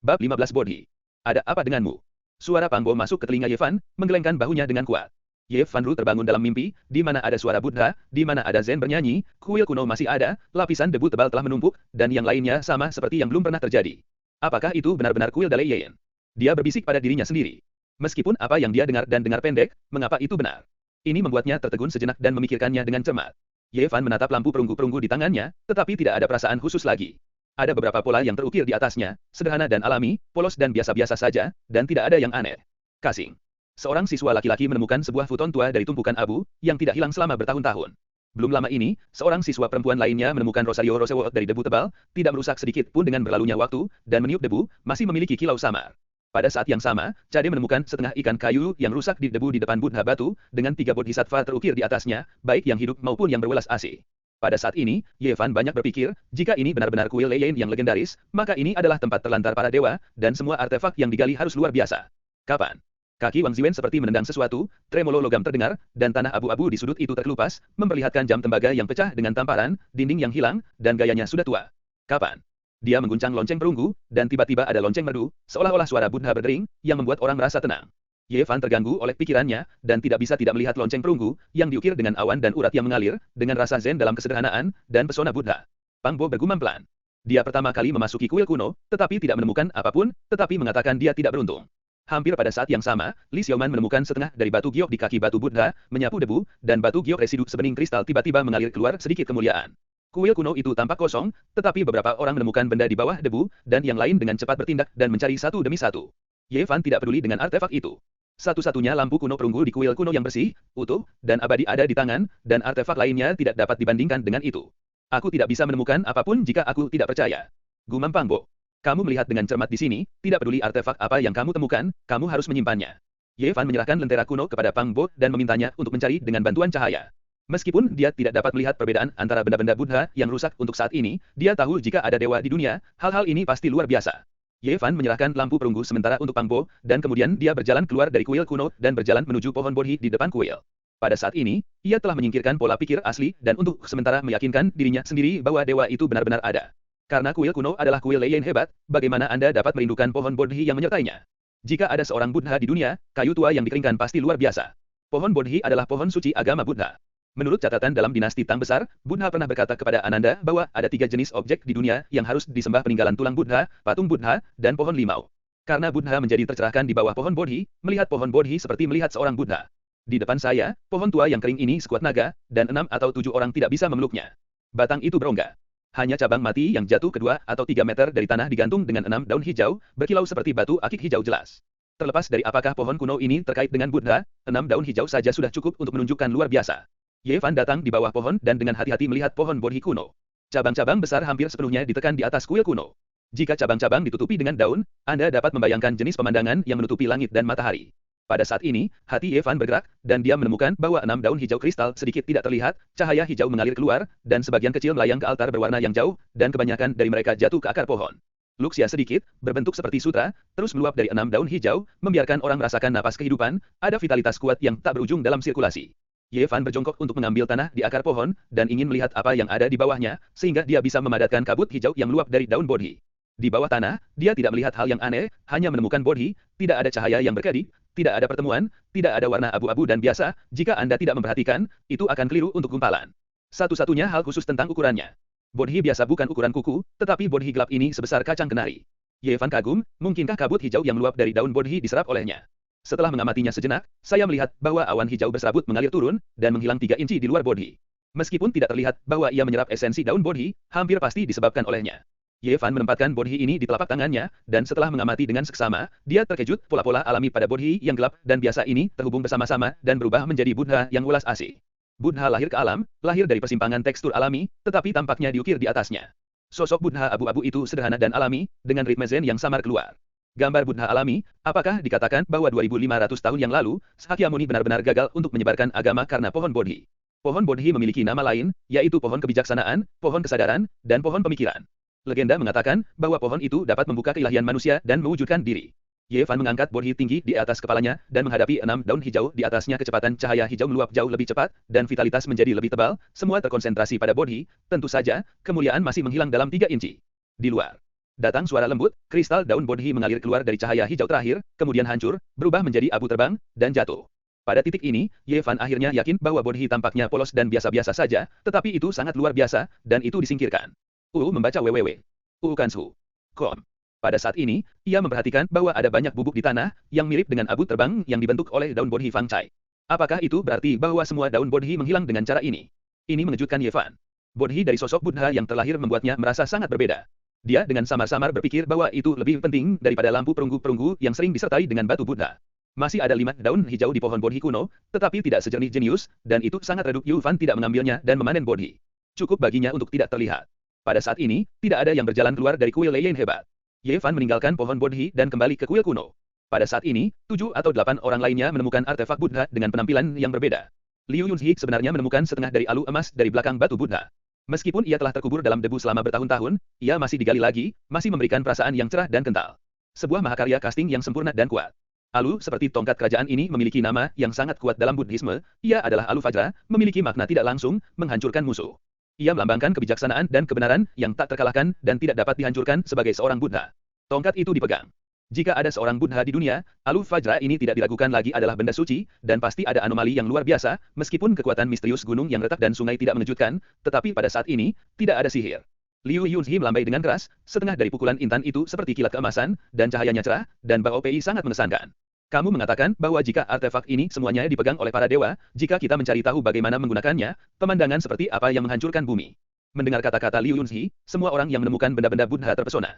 Bab 15 Bodhi. Ada apa denganmu? Suara Pang Bo masuk ke telinga Ye Fan, menggelengkan bahunya dengan kuat. Ye Fan Ru terbangun dalam mimpi, di mana ada suara Buddha, di mana ada Zen bernyanyi, kuil kuno masih ada, lapisan debu tebal telah menumpuk, dan yang lainnya sama seperti yang belum pernah terjadi. Apakah itu benar-benar kuil Dalai Yin? Dia berbisik pada dirinya sendiri. Meskipun apa yang dia dengar dan dengar pendek, mengapa itu benar? Ini membuatnya tertegun sejenak dan memikirkannya dengan cermat. Ye Fan menatap lampu perunggu-perunggu di tangannya, tetapi tidak ada perasaan khusus lagi. Ada beberapa pola yang terukir di atasnya, sederhana dan alami, polos dan biasa-biasa saja, dan tidak ada yang aneh. Kasing. Seorang siswa laki-laki menemukan sebuah futon tua dari tumpukan abu, yang tidak hilang selama bertahun-tahun. Belum lama ini, seorang siswa perempuan lainnya menemukan Rosario Rosewood dari debu tebal, tidak merusak sedikit pun dengan berlalunya waktu, dan meniup debu, masih memiliki kilau samar. Pada saat yang sama, Cade menemukan setengah ikan kayu yang rusak di debu di depan Buddha batu, dengan 3 bodhisattva terukir di atasnya, baik yang hidup maupun yang berwelas asih. Pada saat ini, Ye Fan banyak berpikir, jika ini benar-benar kuil Lei Yin yang legendaris, maka ini adalah tempat terlantar para dewa, dan semua artefak yang digali harus luar biasa. Kapan? Kaki Wang Ziwen seperti menendang sesuatu, tremolo logam terdengar, dan tanah abu-abu di sudut itu terkelupas, memperlihatkan jam tembaga yang pecah dengan tamparan, dinding yang hilang, dan gayanya sudah tua. Kapan? Dia mengguncang lonceng perunggu, dan tiba-tiba ada lonceng merdu, seolah-olah suara Buddha berdering, yang membuat orang merasa tenang. Ye Fan terganggu oleh pikirannya, dan tidak bisa tidak melihat lonceng perunggu, yang diukir dengan awan dan urat yang mengalir, dengan rasa zen dalam kesederhanaan, dan pesona Buddha. Pang Bo bergumam pelan. Dia pertama kali memasuki kuil kuno, tetapi tidak menemukan apapun, tetapi mengatakan dia tidak beruntung. Hampir pada saat yang sama, Li Xiaoman menemukan setengah dari batu giok di kaki batu Buddha, menyapu debu, dan batu giok residu sebening kristal tiba-tiba mengalir keluar sedikit kemuliaan. Kuil kuno itu tampak kosong, tetapi beberapa orang menemukan benda di bawah debu, dan yang lain dengan cepat bertindak dan mencari satu demi satu. Ye Fan tidak peduli dengan artefak itu. Satu-satunya lampu kuno perunggu di kuil kuno yang bersih, utuh, dan abadi ada di tangan, dan artefak lainnya tidak dapat dibandingkan dengan itu. Aku tidak bisa menemukan apapun jika aku tidak percaya. Gumam Pang Bo. Kamu melihat dengan cermat di sini, tidak peduli artefak apa yang kamu temukan, kamu harus menyimpannya. Ye Fan menyerahkan lentera kuno kepada Pang Bo dan memintanya untuk mencari dengan bantuan cahaya. Meskipun dia tidak dapat melihat perbedaan antara benda-benda Buddha yang rusak untuk saat ini, dia tahu jika ada dewa di dunia, hal-hal ini pasti luar biasa. Ye Fan menyerahkan lampu perunggu sementara untuk Pang Bo, dan kemudian dia berjalan keluar dari kuil kuno dan berjalan menuju pohon bodhi di depan kuil. Pada saat ini, ia telah menyingkirkan pola pikir asli dan untuk sementara meyakinkan dirinya sendiri bahwa dewa itu benar-benar ada. Karena kuil kuno adalah kuil Lei yang hebat, bagaimana Anda dapat merindukan pohon bodhi yang menyertainya? Jika ada seorang Buddha di dunia, kayu tua yang dikeringkan pasti luar biasa. Pohon bodhi adalah pohon suci agama Buddha. Menurut catatan dalam dinasti Tang Besar, Buddha pernah berkata kepada Ananda bahwa ada 3 jenis objek di dunia yang harus disembah: peninggalan tulang Buddha, patung Buddha, dan pohon limau. Karena Buddha menjadi tercerahkan di bawah pohon bodhi, melihat pohon bodhi seperti melihat seorang Buddha. Di depan saya, pohon tua yang kering ini sekuat naga, dan 6 atau 7 orang tidak bisa memeluknya. Batang itu berongga. Hanya cabang mati yang jatuh kedua atau 3 meter dari tanah digantung dengan 6 daun hijau, berkilau seperti batu akik hijau jelas. Terlepas dari apakah pohon kuno ini terkait dengan Buddha, 6 daun hijau saja sudah cukup untuk menunjukkan luar biasa. Ye Fan datang di bawah pohon dan dengan hati-hati melihat pohon bodhi kuno. Cabang-cabang besar hampir sepenuhnya ditekan di atas kuil kuno. Jika cabang-cabang ditutupi dengan daun, Anda dapat membayangkan jenis pemandangan yang menutupi langit dan matahari. Pada saat ini, hati Ye Fan bergerak, dan dia menemukan bahwa 6 daun hijau kristal sedikit tidak terlihat, cahaya hijau mengalir keluar, dan sebagian kecil melayang ke altar berwarna yang jauh, dan kebanyakan dari mereka jatuh ke akar pohon. Luxia sedikit, berbentuk seperti sutra, terus meluap dari 6 daun hijau, membiarkan orang merasakan napas kehidupan, ada vitalitas kuat yang tak berujung dalam sirkulasi. Ye Fan berjongkok untuk mengambil tanah di akar pohon, dan ingin melihat apa yang ada di bawahnya, sehingga dia bisa memadatkan kabut hijau yang meluap dari daun bodhi. Di bawah tanah, dia tidak melihat hal yang aneh, hanya menemukan bodhi, tidak ada cahaya yang berkedip, tidak ada pertemuan, tidak ada warna abu-abu dan biasa, jika Anda tidak memperhatikan, itu akan keliru untuk gumpalan. Satu-satunya hal khusus tentang ukurannya. Bodhi biasa bukan ukuran kuku, tetapi bodhi gelap ini sebesar kacang kenari. Ye Fan kagum, mungkinkah kabut hijau yang meluap dari daun bodhi diserap olehnya? Setelah mengamatinya sejenak, saya melihat bahwa awan hijau berserabut mengalir turun, dan menghilang 3 inci di luar bodhi. Meskipun tidak terlihat bahwa ia menyerap esensi daun bodhi, hampir pasti disebabkan olehnya. Ye Fan menempatkan bodhi ini di telapak tangannya, dan setelah mengamati dengan seksama, dia terkejut pola-pola alami pada bodhi yang gelap dan biasa ini terhubung bersama-sama dan berubah menjadi Buddha yang ulas asih. Buddha lahir ke alam, lahir dari persimpangan tekstur alami, tetapi tampaknya diukir di atasnya. Sosok Buddha abu-abu itu sederhana dan alami, dengan ritme zen yang samar keluar. Gambar Buddha alami, apakah dikatakan bahwa 2500 tahun yang lalu, Sakyamuni benar-benar gagal untuk menyebarkan agama karena pohon bodhi? Pohon bodhi memiliki nama lain, yaitu pohon kebijaksanaan, pohon kesadaran, dan pohon pemikiran. Legenda mengatakan bahwa pohon itu dapat membuka keilahian manusia dan mewujudkan diri. Ye Fan mengangkat bodhi tinggi di atas kepalanya dan menghadapi 6 daun hijau di atasnya. Kecepatan cahaya hijau meluap jauh lebih cepat, dan vitalitas menjadi lebih tebal, semua terkonsentrasi pada bodhi. Tentu saja, kemuliaan masih menghilang dalam 3 inci. Di luar. Datang suara lembut, kristal daun bodhi mengalir keluar dari cahaya hijau terakhir, kemudian hancur, berubah menjadi abu terbang, dan jatuh. Pada titik ini, Ye Fan akhirnya yakin bahwa bodhi tampaknya polos dan biasa-biasa saja, tetapi itu sangat luar biasa, dan itu disingkirkan. Membaca www. Kansu. Com. Pada saat ini, ia memperhatikan bahwa ada banyak bubuk di tanah, yang mirip dengan abu terbang yang dibentuk oleh daun bodhi Fang Cai. Apakah itu berarti bahwa semua daun bodhi menghilang dengan cara ini? Ini mengejutkan Ye Fan. Bodhi dari sosok Buddha yang terlahir membuatnya merasa sangat berbeda. Dia dengan samar-samar berpikir bahwa itu lebih penting daripada lampu perunggu-perunggu yang sering disertai dengan batu Buddha. Masih ada 5 daun hijau di pohon bodhi kuno, tetapi tidak sejernih jenius, dan itu sangat redup. Ye Fan tidak mengambilnya dan memanen bodhi. Cukup baginya untuk tidak terlihat. Pada saat ini, tidak ada yang berjalan keluar dari kuil Lei yang hebat. Ye Fan meninggalkan pohon bodhi dan kembali ke kuil kuno. Pada saat ini, 7 atau 8 orang lainnya menemukan artefak Buddha dengan penampilan yang berbeda. Liu Yunzi sebenarnya menemukan setengah dari alu emas dari belakang batu Buddha. Meskipun ia telah terkubur dalam debu selama bertahun-tahun, ia masih digali lagi, masih memberikan perasaan yang cerah dan kental. Sebuah mahakarya casting yang sempurna dan kuat. Alu seperti tongkat kerajaan ini memiliki nama yang sangat kuat dalam Buddhisme. Ia adalah Alu Vajra, memiliki makna tidak langsung, menghancurkan musuh. Ia melambangkan kebijaksanaan dan kebenaran yang tak terkalahkan dan tidak dapat dihancurkan sebagai seorang Buddha. Tongkat itu dipegang. Jika ada seorang Buddha di dunia, Alu Vajra ini tidak diragukan lagi adalah benda suci, dan pasti ada anomali yang luar biasa, meskipun kekuatan misterius gunung yang retak dan sungai tidak mengejutkan, tetapi pada saat ini, tidak ada sihir. Liu Yunzi melambai dengan keras, setengah dari pukulan intan itu seperti kilat keemasan, dan cahayanya cerah, dan Bao Pei sangat mengesankan. Kamu mengatakan bahwa jika artefak ini semuanya dipegang oleh para dewa, jika kita mencari tahu bagaimana menggunakannya, pemandangan seperti apa yang menghancurkan bumi. Mendengar kata-kata Liu Yunzi, semua orang yang menemukan benda-benda Buddha terpesona.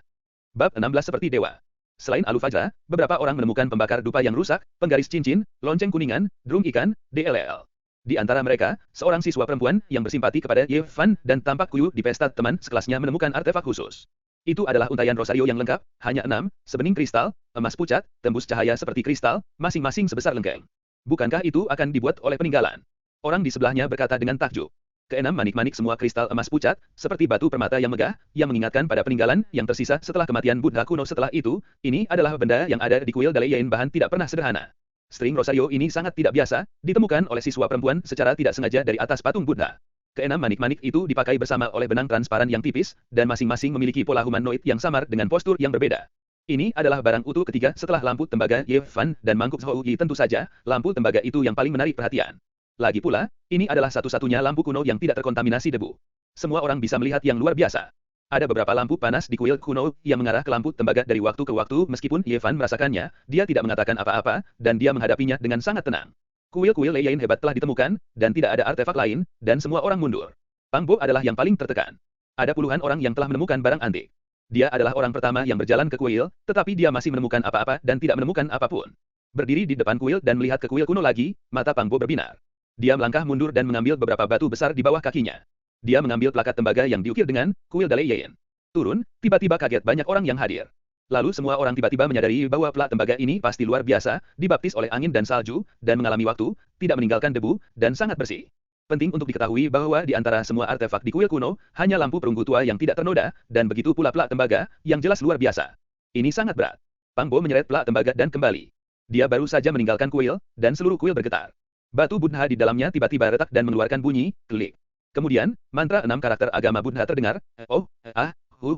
Bab 16 seperti dewa. Selain Alufajra, beberapa orang menemukan pembakar dupa yang rusak, penggaris cincin, lonceng kuningan, drum ikan, DLL. Di antara mereka, seorang siswa perempuan yang bersimpati kepada Ye Fan dan tampak kuyu di pesta teman sekelasnya menemukan artefak khusus. Itu adalah untaian rosario yang lengkap, hanya 6, sebening kristal, emas pucat, tembus cahaya seperti kristal, masing-masing sebesar lengkeng. Bukankah itu akan dibuat oleh peninggalan? Orang di sebelahnya berkata dengan takjub. Keenam manik-manik semua kristal emas pucat, seperti batu permata yang megah, yang mengingatkan pada peninggalan yang tersisa setelah kematian Buddha kuno. Setelah itu, ini adalah benda yang ada di kuil Dalian, bahan tidak pernah sederhana. String rosario ini sangat tidak biasa, ditemukan oleh siswa perempuan secara tidak sengaja dari atas patung Buddha. Keenam manik-manik itu dipakai bersama oleh benang transparan yang tipis, dan masing-masing memiliki pola humanoid yang samar dengan postur yang berbeda. Ini adalah barang utuh ketiga setelah lampu tembaga Ye Fan dan mangkuk Zhou Yi. Tentu saja, lampu tembaga itu yang paling menarik perhatian. Lagi pula, ini adalah satu-satunya lampu kuno yang tidak terkontaminasi debu. Semua orang bisa melihat yang luar biasa. Ada beberapa lampu panas di kuil kuno yang mengarah ke lampu tembaga dari waktu ke waktu. Meskipun Ye Fan merasakannya, dia tidak mengatakan apa-apa, dan dia menghadapinya dengan sangat tenang. Kuil-kuil lain hebat telah ditemukan, dan tidak ada artefak lain, dan semua orang mundur. Pang Bo adalah yang paling tertekan. Ada puluhan orang yang telah menemukan barang antik. Dia adalah orang pertama yang berjalan ke kuil, tetapi dia masih menemukan apa-apa dan tidak menemukan apapun. Berdiri di depan kuil dan melihat ke kuil kuno lagi, mata Pang Bo berbinar. Dia melangkah mundur dan mengambil beberapa batu besar di bawah kakinya. Dia mengambil plakat tembaga yang diukir dengan kuil Dalian. Turun, tiba-tiba kaget banyak orang yang hadir. Lalu semua orang tiba-tiba menyadari bahwa plat tembaga ini pasti luar biasa, dibaptis oleh angin dan salju, dan mengalami waktu, tidak meninggalkan debu, dan sangat bersih. Penting untuk diketahui bahwa di antara semua artefak di kuil kuno, hanya lampu perunggu tua yang tidak ternoda, dan begitu pula plat tembaga, yang jelas luar biasa. Ini sangat berat. Pang Bo menyeret plat tembaga dan kembali. Dia baru saja meninggalkan kuil, dan seluruh kuil bergetar. Batu Buddha di dalamnya tiba-tiba retak dan mengeluarkan bunyi, klik. Kemudian, mantra 6 karakter agama Buddha terdengar, oh, ah, hu,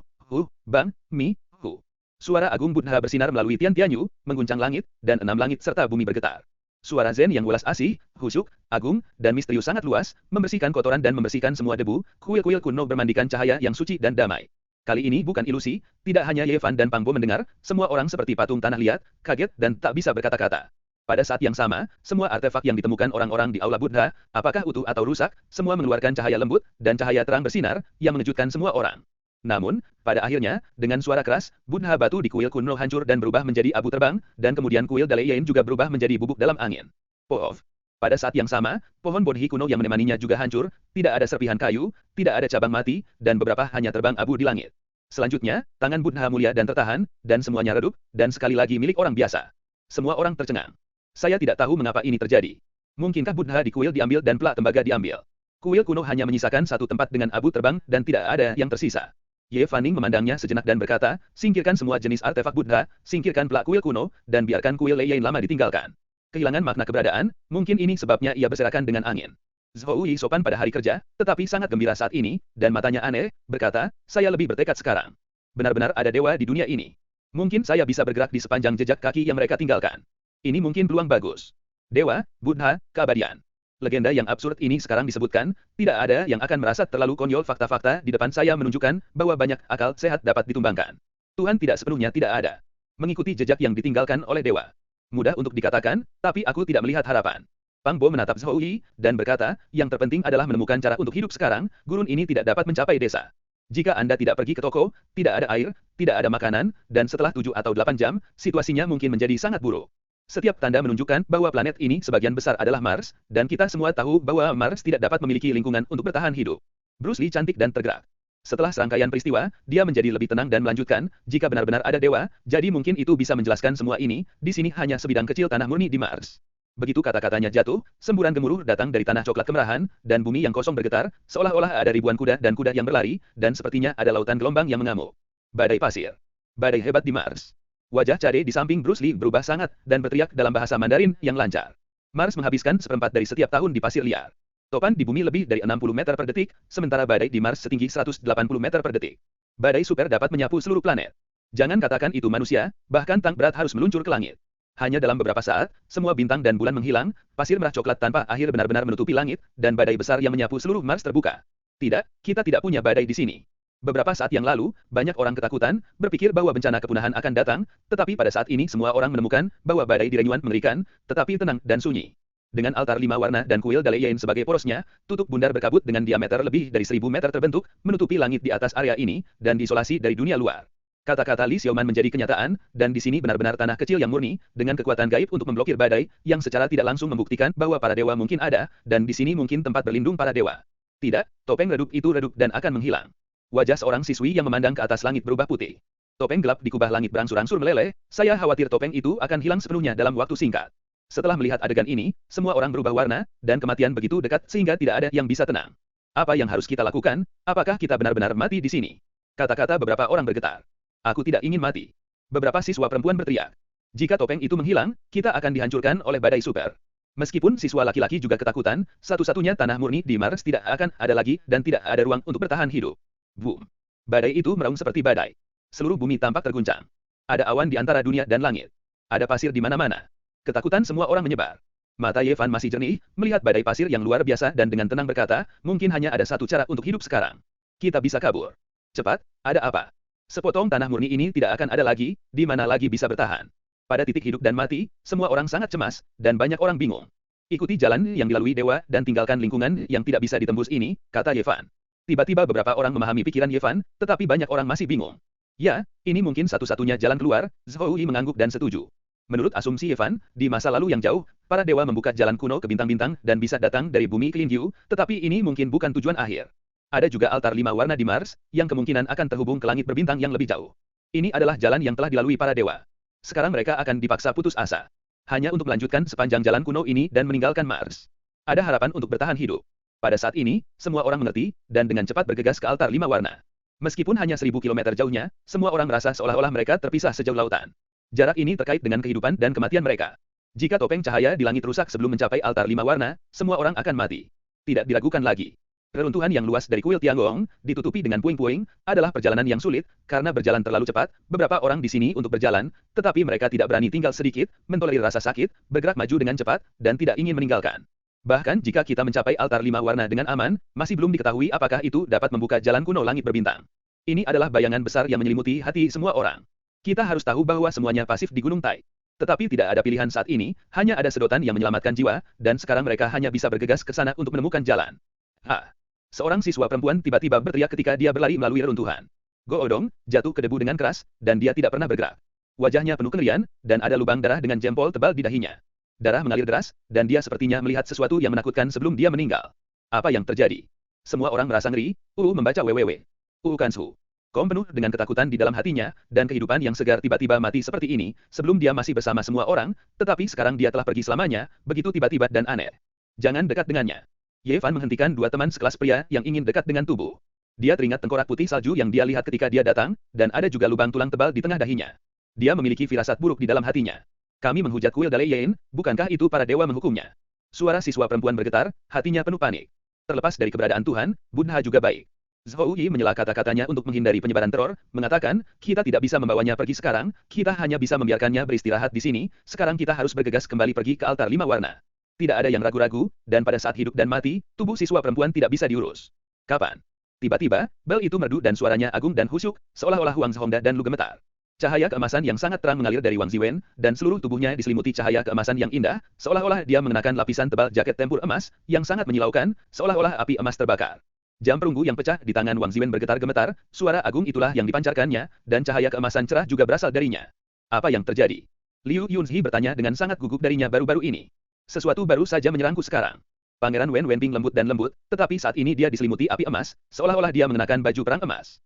bang, mi, hu. Suara agung Buddha bersinar melalui tian-tianyu, mengguncang langit, dan 6 langit serta bumi bergetar. Suara Zen yang welas asih, khusyuk, agung, dan misterius sangat luas, membersihkan kotoran dan membersihkan semua debu. Kuil-kuil kuno bermandikan cahaya yang suci dan damai. Kali ini bukan ilusi, tidak hanya Ye Fan dan Pang Bo mendengar, semua orang seperti patung tanah liat, kaget dan tak bisa berkata-kata. Pada saat yang sama, semua artefak yang ditemukan orang-orang di Aula Buddha, apakah utuh atau rusak, semua mengeluarkan cahaya lembut, dan cahaya terang bersinar, yang mengejutkan semua orang. Namun, pada akhirnya, dengan suara keras, Buddha batu di kuil kuno hancur dan berubah menjadi abu terbang, dan kemudian kuil Dalian juga berubah menjadi bubuk dalam angin. Poof. Pada saat yang sama, pohon bodhi kuno yang menemaninya juga hancur, tidak ada serpihan kayu, tidak ada cabang mati, dan beberapa hanya terbang abu di langit. Selanjutnya, tangan Buddha mulia dan tertahan, dan semuanya redup, dan sekali lagi milik orang biasa. Semua orang tercengang. Saya tidak tahu mengapa ini terjadi. Mungkinkah Buddha di kuil diambil dan plat tembaga diambil? Kuil kuno hanya menyisakan satu tempat dengan abu terbang dan tidak ada yang tersisa. Ye Fanning memandangnya sejenak dan berkata, singkirkan semua jenis artefak Buddha, singkirkan plat kuil kuno, dan biarkan kuil Layan lama ditinggalkan. Kehilangan makna keberadaan, mungkin ini sebabnya ia berserakan dengan angin. Zhou Yi sopan pada hari kerja, tetapi sangat gembira saat ini, dan matanya aneh, berkata, saya lebih bertekad sekarang. Benar-benar ada dewa di dunia ini. Mungkin saya bisa bergerak di sepanjang jejak kaki yang mereka tinggalkan. Ini mungkin peluang bagus. Dewa, Buddha, keabadian. Legenda yang absurd ini sekarang disebutkan, tidak ada yang akan merasa terlalu konyol. Fakta-fakta di depan saya menunjukkan bahwa banyak akal sehat dapat ditumbangkan. Tuhan tidak sepenuhnya tidak ada. Mengikuti jejak yang ditinggalkan oleh dewa. Mudah untuk dikatakan, tapi aku tidak melihat harapan. Pang Bo menatap Zhou Yi, dan berkata, yang terpenting adalah menemukan cara untuk hidup sekarang, gurun ini tidak dapat mencapai desa. Jika Anda tidak pergi ke toko, tidak ada air, tidak ada makanan, dan setelah 7 atau 8 jam, situasinya mungkin menjadi sangat buruk. Setiap tanda menunjukkan bahwa planet ini sebagian besar adalah Mars, dan kita semua tahu bahwa Mars tidak dapat memiliki lingkungan untuk bertahan hidup. Bruce Lee cantik dan tergerak. Setelah serangkaian peristiwa, dia menjadi lebih tenang dan melanjutkan, jika benar-benar ada dewa, jadi mungkin itu bisa menjelaskan semua ini, di sini hanya sebidang kecil tanah murni di Mars. Begitu kata-katanya jatuh, semburan gemuruh datang dari tanah coklat kemerahan, dan bumi yang kosong bergetar, seolah-olah ada ribuan kuda dan kuda yang berlari, dan sepertinya ada lautan gelombang yang mengamuk. Badai pasir. Badai hebat di Mars. Wajah Cade di samping Bruce Lee berubah sangat, dan berteriak dalam bahasa Mandarin yang lancar. Mars menghabiskan seperempat dari setiap tahun di pasir liar. Topan di bumi lebih dari 60 meter per detik, sementara badai di Mars setinggi 180 meter per detik. Badai super dapat menyapu seluruh planet. Jangan katakan itu manusia, bahkan tank berat harus meluncur ke langit. Hanya dalam beberapa saat, semua bintang dan bulan menghilang, pasir merah coklat tanpa akhir benar-benar menutupi langit, dan badai besar yang menyapu seluruh Mars terbuka. Tidak, kita tidak punya badai di sini. Beberapa saat yang lalu, banyak orang ketakutan, berpikir bahwa bencana kepunahan akan datang, tetapi pada saat ini semua orang menemukan bahwa badai di Renyuan mengerikan, tetapi tenang dan sunyi. Dengan altar 5 warna dan kuil Dalian sebagai porosnya, tutup bundar berkabut dengan diameter lebih dari 1000 meter terbentuk, menutupi langit di atas area ini, dan diisolasi dari dunia luar. Kata-kata Li Xiaoman menjadi kenyataan, dan di sini benar-benar tanah kecil yang murni, dengan kekuatan gaib untuk memblokir badai, yang secara tidak langsung membuktikan bahwa para dewa mungkin ada, dan di sini mungkin tempat berlindung para dewa. Tidak, topeng redup itu redup dan akan menghilang. Wajah seorang siswi yang memandang ke atas langit berubah putih. Topeng gelap di kubah langit berangsur-angsur meleleh, saya khawatir topeng itu akan hilang sepenuhnya dalam waktu singkat. Setelah melihat adegan ini, semua orang berubah warna, dan kematian begitu dekat sehingga tidak ada yang bisa tenang. Apa yang harus kita lakukan? Apakah kita benar-benar mati di sini? Kata-kata beberapa orang bergetar. Aku tidak ingin mati. Beberapa siswa perempuan berteriak. Jika topeng itu menghilang, kita akan dihancurkan oleh badai super. Meskipun siswa laki-laki juga ketakutan, satu-satunya tanah murni di Mars tidak akan ada lagi dan tidak ada ruang untuk bertahan hidup. Boom. Badai itu meraung seperti badai. Seluruh bumi tampak terguncang. Ada awan di antara dunia dan langit. Ada pasir di mana-mana. Ketakutan semua orang menyebar. Mata Ye Fan masih jernih, melihat badai pasir yang luar biasa dan dengan tenang berkata, mungkin hanya ada satu cara untuk hidup sekarang. Kita bisa kabur. Cepat, ada apa? Sepotong tanah murni ini tidak akan ada lagi, di mana lagi bisa bertahan. Pada titik hidup dan mati, semua orang sangat cemas, dan banyak orang bingung. Ikuti jalan yang dilalui dewa dan tinggalkan lingkungan yang tidak bisa ditembus ini, kata Ye Fan. Tiba-tiba beberapa orang memahami pikiran Ye Fan, tetapi banyak orang masih bingung. Ya, ini mungkin satu-satunya jalan keluar, Zhou Yi mengangguk dan setuju. Menurut asumsi Ye Fan, di masa lalu yang jauh, para dewa membuka jalan kuno ke bintang-bintang dan bisa datang dari bumi ke Lingyu, tetapi ini mungkin bukan tujuan akhir. Ada juga altar 5 warna di Mars, yang kemungkinan akan terhubung ke langit berbintang yang lebih jauh. Ini adalah jalan yang telah dilalui para dewa. Sekarang mereka akan dipaksa putus asa. Hanya untuk melanjutkan sepanjang jalan kuno ini dan meninggalkan Mars. Ada harapan untuk bertahan hidup. Pada saat ini, semua orang mengerti, dan dengan cepat bergegas ke altar 5 warna. Meskipun hanya 1000 km jauhnya, semua orang merasa seolah-olah mereka terpisah sejauh lautan. Jarak ini terkait dengan kehidupan dan kematian mereka. Jika topeng cahaya di langit rusak sebelum mencapai altar 5 warna, semua orang akan mati. Tidak diragukan lagi. Reruntuhan yang luas dari kuil Tiangong, ditutupi dengan puing-puing, adalah perjalanan yang sulit, karena berjalan terlalu cepat, beberapa orang di sini untuk berjalan, tetapi mereka tidak berani tinggal sedikit, mentolerir rasa sakit, bergerak maju dengan cepat, dan tidak ingin meninggalkan. Bahkan jika kita mencapai altar 5 warna dengan aman, masih belum diketahui apakah itu dapat membuka jalan kuno langit berbintang. Ini adalah bayangan besar yang menyelimuti hati semua orang. Kita harus tahu bahwa semuanya pasif di Gunung Tai. Tetapi tidak ada pilihan saat ini, hanya ada sedotan yang menyelamatkan jiwa, dan sekarang mereka hanya bisa bergegas ke sana untuk menemukan jalan. Seorang siswa perempuan tiba-tiba berteriak ketika dia berlari melalui reruntuhan. Go Odong jatuh ke debu dengan keras, dan dia tidak pernah bergerak. Wajahnya penuh kengerian, dan ada lubang darah dengan jempol tebal di dahinya. Darah mengalir deras, dan dia sepertinya melihat sesuatu yang menakutkan sebelum dia meninggal. Apa yang terjadi? Semua orang merasa ngeri, membaca WWW. Kansu. Kom penuh dengan ketakutan di dalam hatinya, dan kehidupan yang segar tiba-tiba mati seperti ini, sebelum dia masih bersama semua orang, tetapi sekarang dia telah pergi selamanya, begitu tiba-tiba dan aneh. Jangan dekat dengannya. Ye Fan menghentikan dua teman sekelas pria yang ingin dekat dengan tubuh. Dia teringat tengkorak putih salju yang dia lihat ketika dia datang, dan ada juga lubang tulang tebal di tengah dahinya. Dia memiliki firasat buruk di dalam hatinya. Kami menghujat kuil Dalian, bukankah itu para dewa menghukumnya? Suara siswa perempuan bergetar, hatinya penuh panik. Terlepas dari keberadaan Tuhan, Buddha juga baik. Zhou Yi menyela kata-katanya untuk menghindari penyebaran teror, mengatakan, kita tidak bisa membawanya pergi sekarang, kita hanya bisa membiarkannya beristirahat di sini, sekarang kita harus bergegas kembali pergi ke altar 5 warna. Tidak ada yang ragu-ragu, dan pada saat hidup dan mati, tubuh siswa perempuan tidak bisa diurus. Kapan? Tiba-tiba, bel itu merdu dan suaranya agung dan khusyuk, seolah-olah Wang Zhongda dan Lu gemetar. Cahaya keemasan yang sangat terang mengalir dari Wang Ziwen, dan seluruh tubuhnya diselimuti cahaya keemasan yang indah, seolah-olah dia mengenakan lapisan tebal jaket tempur emas, yang sangat menyilaukan, seolah-olah api emas terbakar. Jam perunggu yang pecah di tangan Wang Ziwen bergetar-gemetar, suara agung itulah yang dipancarkannya, dan cahaya keemasan cerah juga berasal darinya. Apa yang terjadi? Liu Yunzi bertanya dengan sangat gugup darinya baru-baru ini. Sesuatu baru saja menyerangku sekarang. Pangeran Wen Wenping lembut dan lembut, tetapi saat ini dia diselimuti api emas, seolah-olah dia mengenakan baju perang emas.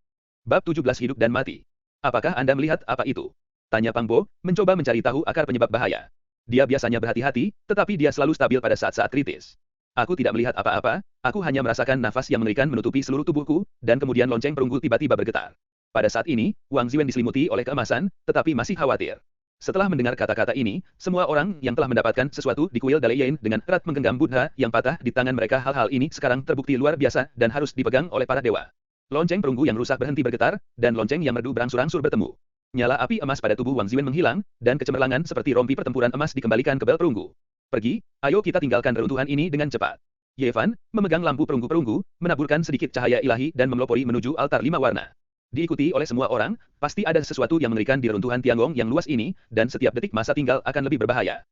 Bab 17 Hidup dan Mati. Apakah Anda melihat apa itu? Tanya Pang Bo, mencoba mencari tahu akar penyebab bahaya. Dia biasanya berhati-hati, tetapi dia selalu stabil pada saat-saat kritis. Aku tidak melihat apa-apa, aku hanya merasakan nafas yang mengerikan menutupi seluruh tubuhku, dan kemudian lonceng perunggu tiba-tiba bergetar. Pada saat ini, Wang Ziwen diselimuti oleh keemasan, tetapi masih khawatir. Setelah mendengar kata-kata ini, semua orang yang telah mendapatkan sesuatu di kuil Dalian dengan erat menggenggam Buddha yang patah di tangan mereka. Hal-hal ini sekarang terbukti luar biasa dan harus dipegang oleh para dewa. Lonceng perunggu yang rusak berhenti bergetar, dan lonceng yang merdu berangsur-angsur bertemu. Nyala api emas pada tubuh Wang Ziwen menghilang, dan kecemerlangan seperti rompi pertempuran emas dikembalikan ke bel perunggu. Pergi, ayo kita tinggalkan reruntuhan ini dengan cepat. Ye Fan, memegang lampu perunggu-perunggu, menaburkan sedikit cahaya ilahi dan memelopori menuju altar 5 warna. Diikuti oleh semua orang, pasti ada sesuatu yang mengerikan di reruntuhan Tiangong yang luas ini, dan setiap detik masa tinggal akan lebih berbahaya.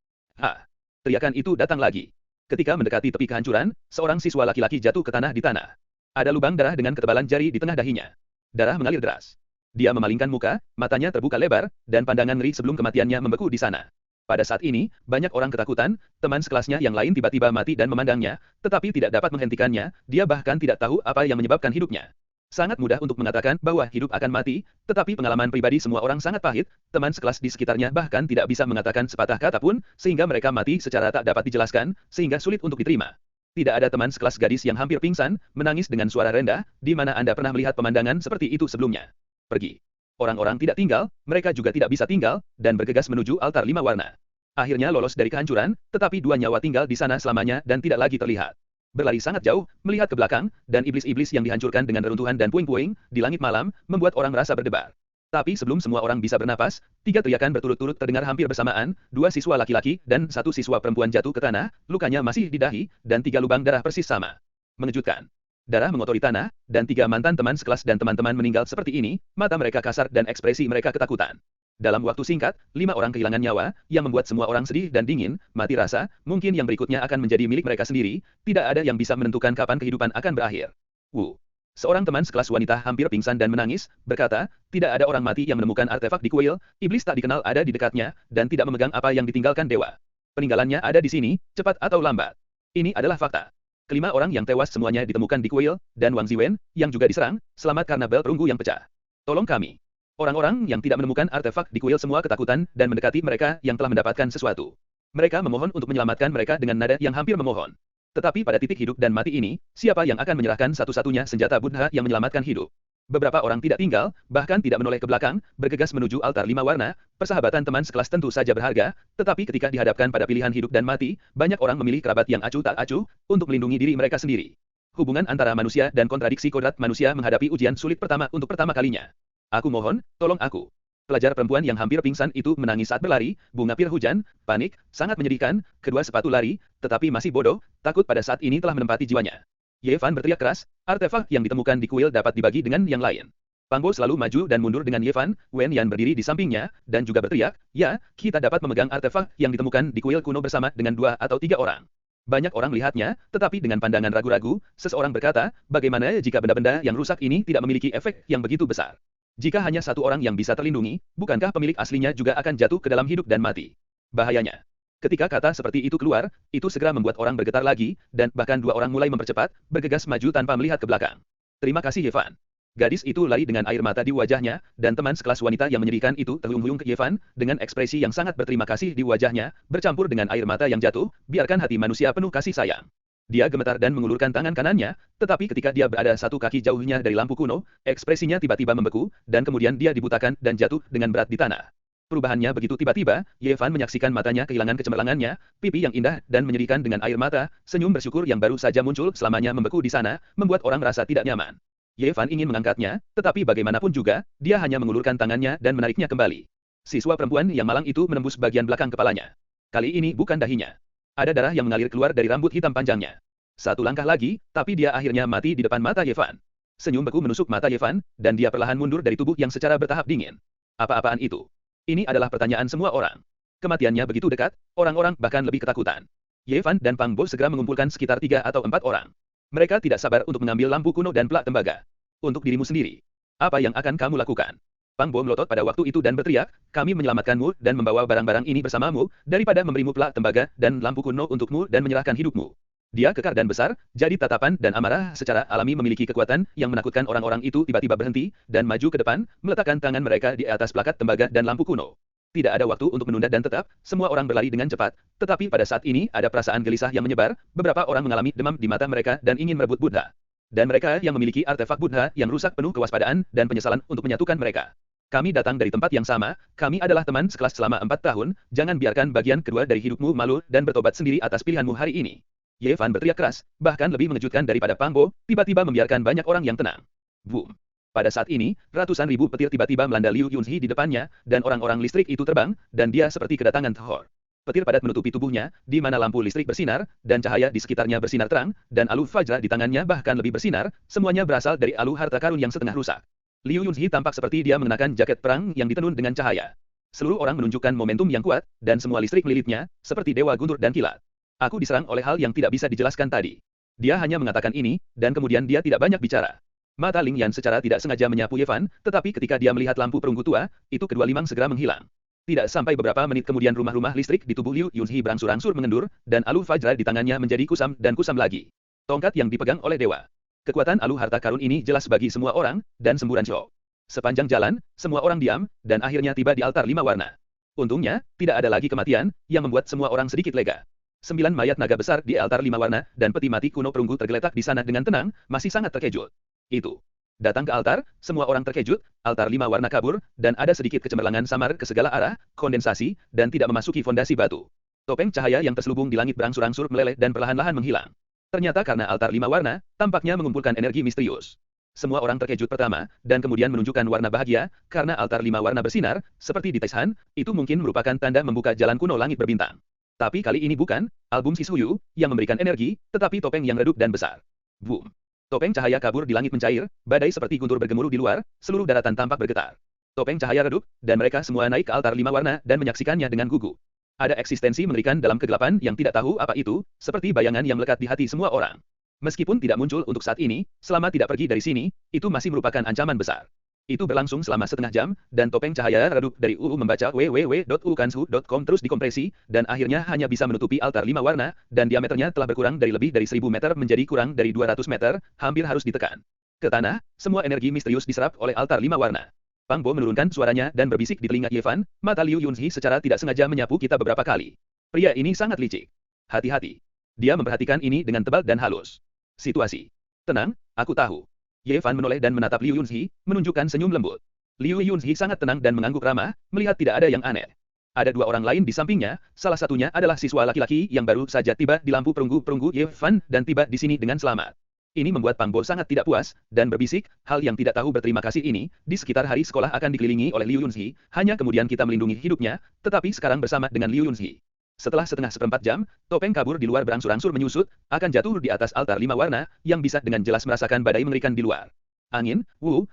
Teriakan itu datang lagi. Ketika mendekati tepi kehancuran, seorang siswa laki-laki jatuh ke tanah di tanah. Ada lubang darah dengan ketebalan jari di tengah dahinya. Darah mengalir deras. Dia memalingkan muka, matanya terbuka lebar, dan pandangan ngeri sebelum kematiannya membeku di sana. Pada saat ini, banyak orang ketakutan, teman sekelasnya yang lain tiba-tiba mati dan memandangnya, tetapi tidak dapat menghentikannya, dia bahkan tidak tahu apa yang menyebabkan hidupnya. Sangat mudah untuk mengatakan bahwa hidup akan mati, tetapi pengalaman pribadi semua orang sangat pahit, teman sekelas di sekitarnya bahkan tidak bisa mengatakan sepatah kata pun, sehingga mereka mati secara tak dapat dijelaskan, sehingga sulit untuk diterima. Tidak ada teman sekelas gadis yang hampir pingsan, menangis dengan suara rendah, di mana Anda pernah melihat pemandangan seperti itu sebelumnya. Pergi. Orang-orang tidak tinggal, mereka juga tidak bisa tinggal, dan bergegas menuju altar 5 warna. Akhirnya lolos dari kehancuran, tetapi 2 nyawa tinggal di sana selamanya dan tidak lagi terlihat. Berlari sangat jauh, melihat ke belakang, dan iblis-iblis yang dihancurkan dengan reruntuhan dan puing-puing, di langit malam, membuat orang merasa berdebar. Tapi sebelum semua orang bisa bernapas, 3 teriakan berturut-turut terdengar hampir bersamaan, 2 siswa laki-laki dan 1 siswa perempuan jatuh ke tanah, lukanya masih di dahi, dan 3 lubang darah persis sama. Mengejutkan. Darah mengotori tanah, dan 3 mantan teman sekelas dan teman-teman meninggal seperti ini, mata mereka kasar dan ekspresi mereka ketakutan. Dalam waktu singkat, 5 orang kehilangan nyawa, yang membuat semua orang sedih dan dingin, mati rasa, mungkin yang berikutnya akan menjadi milik mereka sendiri, tidak ada yang bisa menentukan kapan kehidupan akan berakhir. Wu. Seorang teman sekelas wanita hampir pingsan dan menangis, berkata, tidak ada orang mati yang menemukan artefak di kuil, iblis tak dikenal ada di dekatnya, dan tidak memegang apa yang ditinggalkan dewa. Peninggalannya ada di sini, cepat atau lambat. Ini adalah fakta. Kelima orang yang tewas semuanya ditemukan di kuil, dan Wang Ziwen, yang juga diserang, selamat karena bel perunggu yang pecah. Tolong kami. Orang-orang yang tidak menemukan artefak di kuil semua ketakutan dan mendekati mereka yang telah mendapatkan sesuatu. Mereka memohon untuk menyelamatkan mereka dengan nada yang hampir memohon. Tetapi pada titik hidup dan mati ini, siapa yang akan menyerahkan satu-satunya senjata Buddha yang menyelamatkan hidup? Beberapa orang tidak tinggal, bahkan tidak menoleh ke belakang, bergegas menuju altar 5 warna, persahabatan teman sekelas tentu saja berharga, tetapi ketika dihadapkan pada pilihan hidup dan mati, banyak orang memilih kerabat yang acuh tak acuh, untuk melindungi diri mereka sendiri. Hubungan antara manusia dan kontradiksi kodrat manusia menghadapi ujian sulit pertama untuk pertama kalinya. Aku mohon, tolong aku. Pelajar perempuan yang hampir pingsan itu menangis saat berlari, bunga pir hujan, panik, sangat menyedihkan, kedua sepatu lari, tetapi masih bodoh, takut pada saat ini telah menempati jiwanya. Ye Fan berteriak keras, artefak yang ditemukan di kuil dapat dibagi dengan yang lain. Pang Bo selalu maju dan mundur dengan Ye Fan, Wen Yan berdiri di sampingnya, dan juga berteriak, ya, kita dapat memegang artefak yang ditemukan di kuil kuno bersama dengan 2 atau 3 orang. Banyak orang melihatnya, tetapi dengan pandangan ragu-ragu, seseorang berkata, bagaimana jika benda-benda yang rusak ini tidak memiliki efek yang begitu besar? Jika hanya 1 orang yang bisa terlindungi, bukankah pemilik aslinya juga akan jatuh ke dalam hidup dan mati? Bahayanya. Ketika kata seperti itu keluar, itu segera membuat orang bergetar lagi, dan bahkan 2 orang mulai mempercepat, bergegas maju tanpa melihat ke belakang. Terima kasih Ye Fan. Gadis itu lari dengan air mata di wajahnya, dan teman sekelas wanita yang menyedihkan itu terhuyung-huyung ke Ye Fan, dengan ekspresi yang sangat berterima kasih di wajahnya, bercampur dengan air mata yang jatuh, biarkan hati manusia penuh kasih sayang. Dia gemetar dan mengulurkan tangan kanannya, tetapi ketika dia berada 1 kaki jauhnya dari lampu kuno, ekspresinya tiba-tiba membeku, dan kemudian dia dibutakan dan jatuh dengan berat di tanah. Perubahannya begitu tiba-tiba, Ye Fan menyaksikan matanya kehilangan kecemerlangannya, pipi yang indah dan menyedihkan dengan air mata, senyum bersyukur yang baru saja muncul selamanya membeku di sana, membuat orang merasa tidak nyaman. Ye Fan ingin mengangkatnya, tetapi bagaimanapun juga, dia hanya mengulurkan tangannya dan menariknya kembali. Siswa perempuan yang malang itu menembus bagian belakang kepalanya. Kali ini bukan dahinya. Ada darah yang mengalir keluar dari rambut hitam panjangnya. 1 langkah lagi, tapi dia akhirnya mati di depan mata Ye Fan. Senyum beku menusuk mata Ye Fan, dan dia perlahan mundur dari tubuh yang secara bertahap dingin. Apa-apaan itu? Ini adalah pertanyaan semua orang. Kematiannya begitu dekat, orang-orang bahkan lebih ketakutan. Ye Fan dan Pang Bo segera mengumpulkan sekitar 3 atau 4 orang. Mereka tidak sabar untuk mengambil lampu kuno dan plak tembaga. Untuk dirimu sendiri. Apa yang akan kamu lakukan? Pang Bo melotot pada waktu itu dan berteriak, kami menyelamatkanmu dan membawa barang-barang ini bersamamu, daripada memberimu plak tembaga dan lampu kuno untukmu dan menyerahkan hidupmu. Dia kekar dan besar, jadi tatapan dan amarah secara alami memiliki kekuatan yang menakutkan orang-orang itu tiba-tiba berhenti, dan maju ke depan, meletakkan tangan mereka di atas plakat tembaga dan lampu kuno. Tidak ada waktu untuk menunda dan tetap, semua orang berlari dengan cepat, tetapi pada saat ini ada perasaan gelisah yang menyebar, beberapa orang mengalami demam di mata mereka dan ingin merebut Buddha. Dan mereka yang memiliki artefak Buddha yang rusak penuh kewaspadaan dan penyesalan untuk menyatukan mereka. Kami datang dari tempat yang sama, kami adalah teman sekelas selama 4 tahun, jangan biarkan bagian kedua dari hidupmu malu dan bertobat sendiri atas pilihanmu hari ini. Ye Fan berteriak keras, bahkan lebih mengejutkan daripada Pang Bo, tiba-tiba membiarkan banyak orang yang tenang. Boom. Pada saat ini, ratusan ribu petir tiba-tiba melanda Liu Yunzi di depannya, dan orang-orang listrik itu terbang, dan dia seperti kedatangan Thor. Petir padat menutupi tubuhnya, di mana lampu listrik bersinar, dan cahaya di sekitarnya bersinar terang, dan alu fajra di tangannya bahkan lebih bersinar, semuanya berasal dari alu harta karun yang setengah rusak. Liu Yunzi tampak seperti dia mengenakan jaket perang yang ditenun dengan cahaya. Seluruh orang menunjukkan momentum yang kuat, dan semua listrik melilitnya, seperti dewa guntur dan kilat. Aku diserang oleh hal yang tidak bisa dijelaskan tadi. Dia hanya mengatakan ini, dan kemudian dia tidak banyak bicara. Mata Ling Yan secara tidak sengaja menyapu Ye Fan, tetapi ketika dia melihat lampu perunggu tua, itu kedua limang segera menghilang. Tidak sampai beberapa menit kemudian rumah-rumah listrik di tubuh Liu Yunhee berangsur-angsur mengendur, dan alu Fajra di tangannya menjadi kusam dan kusam lagi. Tongkat yang dipegang oleh dewa. Kekuatan alu harta karun ini jelas bagi semua orang, dan semburan shock. Sepanjang jalan, semua orang diam, dan akhirnya tiba di altar 5 warna. Untungnya, tidak ada lagi kematian, yang membuat semua orang sedikit lega. 9 mayat naga besar di altar 5 warna, dan peti mati kuno perunggu tergeletak di sana dengan tenang, masih sangat terkejut. Itu. Datang ke altar, semua orang terkejut, altar 5 warna kabur, dan ada sedikit kecemerlangan samar ke segala arah, kondensasi, dan tidak memasuki fondasi batu. Topeng cahaya yang terselubung di langit berangsur-angsur meleleh dan perlahan-lahan menghilang. Ternyata karena altar 5 warna, tampaknya mengumpulkan energi misterius. Semua orang terkejut pertama, dan kemudian menunjukkan warna bahagia, karena altar 5 warna bersinar, seperti di Taishan, itu mungkin merupakan tanda membuka jalan kuno langit berbintang. Tapi kali ini bukan, album Sisuyu, yang memberikan energi, tetapi topeng yang redup dan besar. Boom. Topeng cahaya kabur di langit mencair, badai seperti guntur bergemuruh di luar, seluruh daratan tampak bergetar. Topeng cahaya redup, dan mereka semua naik ke altar 5 warna dan menyaksikannya dengan gugup. Ada eksistensi mengerikan dalam kegelapan yang tidak tahu apa itu, seperti bayangan yang melekat di hati semua orang. Meskipun tidak muncul untuk saat ini, selama tidak pergi dari sini, itu masih merupakan ancaman besar. Itu berlangsung selama setengah jam, dan topeng cahaya redup dari UU membaca www.ukansu.com terus dikompresi, dan akhirnya hanya bisa menutupi altar 5 warna, dan diameternya telah berkurang dari lebih dari 1000 meter menjadi kurang dari 200 meter, hampir harus ditekan. Ke tanah, semua energi misterius diserap oleh altar 5 warna. Pang Bo menurunkan suaranya dan berbisik di telinga Ye Fan, mata Liu Yunhee secara tidak sengaja menyapu kita beberapa kali. Pria ini sangat licik. Hati-hati. Dia memperhatikan ini dengan tebal dan halus. Situasi. Tenang, aku tahu. Ye Fan menoleh dan menatap Liu Yunhee, menunjukkan senyum lembut. Liu Yunhee sangat tenang dan mengangguk ramah, melihat tidak ada yang aneh. Ada dua orang lain di sampingnya, salah satunya adalah siswa laki-laki yang baru saja tiba di lampu perunggu Ye Fan dan tiba di sini dengan selamat. Ini membuat Pang Bo sangat tidak puas, dan berbisik, hal yang tidak tahu berterima kasih ini, di sekitar hari sekolah akan dikelilingi oleh Liu Yunhee, hanya kemudian kita melindungi hidupnya, tetapi sekarang bersama dengan Liu Yunhee. Setelah setengah seperempat jam, topeng kabur di luar berangsur-angsur menyusut, akan jatuh di atas altar 5 warna, yang bisa dengan jelas merasakan badai mengerikan di luar. Angin,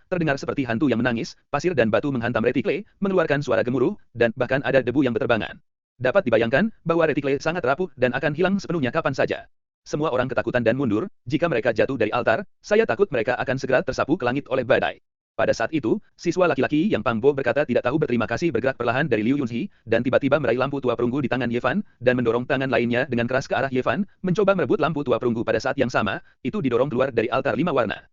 terdengar seperti hantu yang menangis, pasir dan batu menghantam retikle, mengeluarkan suara gemuruh, dan bahkan ada debu yang berterbangan. Dapat dibayangkan, bahwa retikle sangat rapuh dan akan hilang sepenuhnya kapan saja. Semua orang ketakutan dan mundur, jika mereka jatuh dari altar, saya takut mereka akan segera tersapu ke langit oleh badai. Pada saat itu, siswa laki-laki yang Pang Bo berkata tidak tahu berterima kasih bergerak perlahan dari Liu Yunhee, dan tiba-tiba meraih lampu tua perunggu di tangan Ye Fan, dan mendorong tangan lainnya dengan keras ke arah Ye Fan, mencoba merebut lampu tua perunggu pada saat yang sama, itu didorong keluar dari altar 5 warna.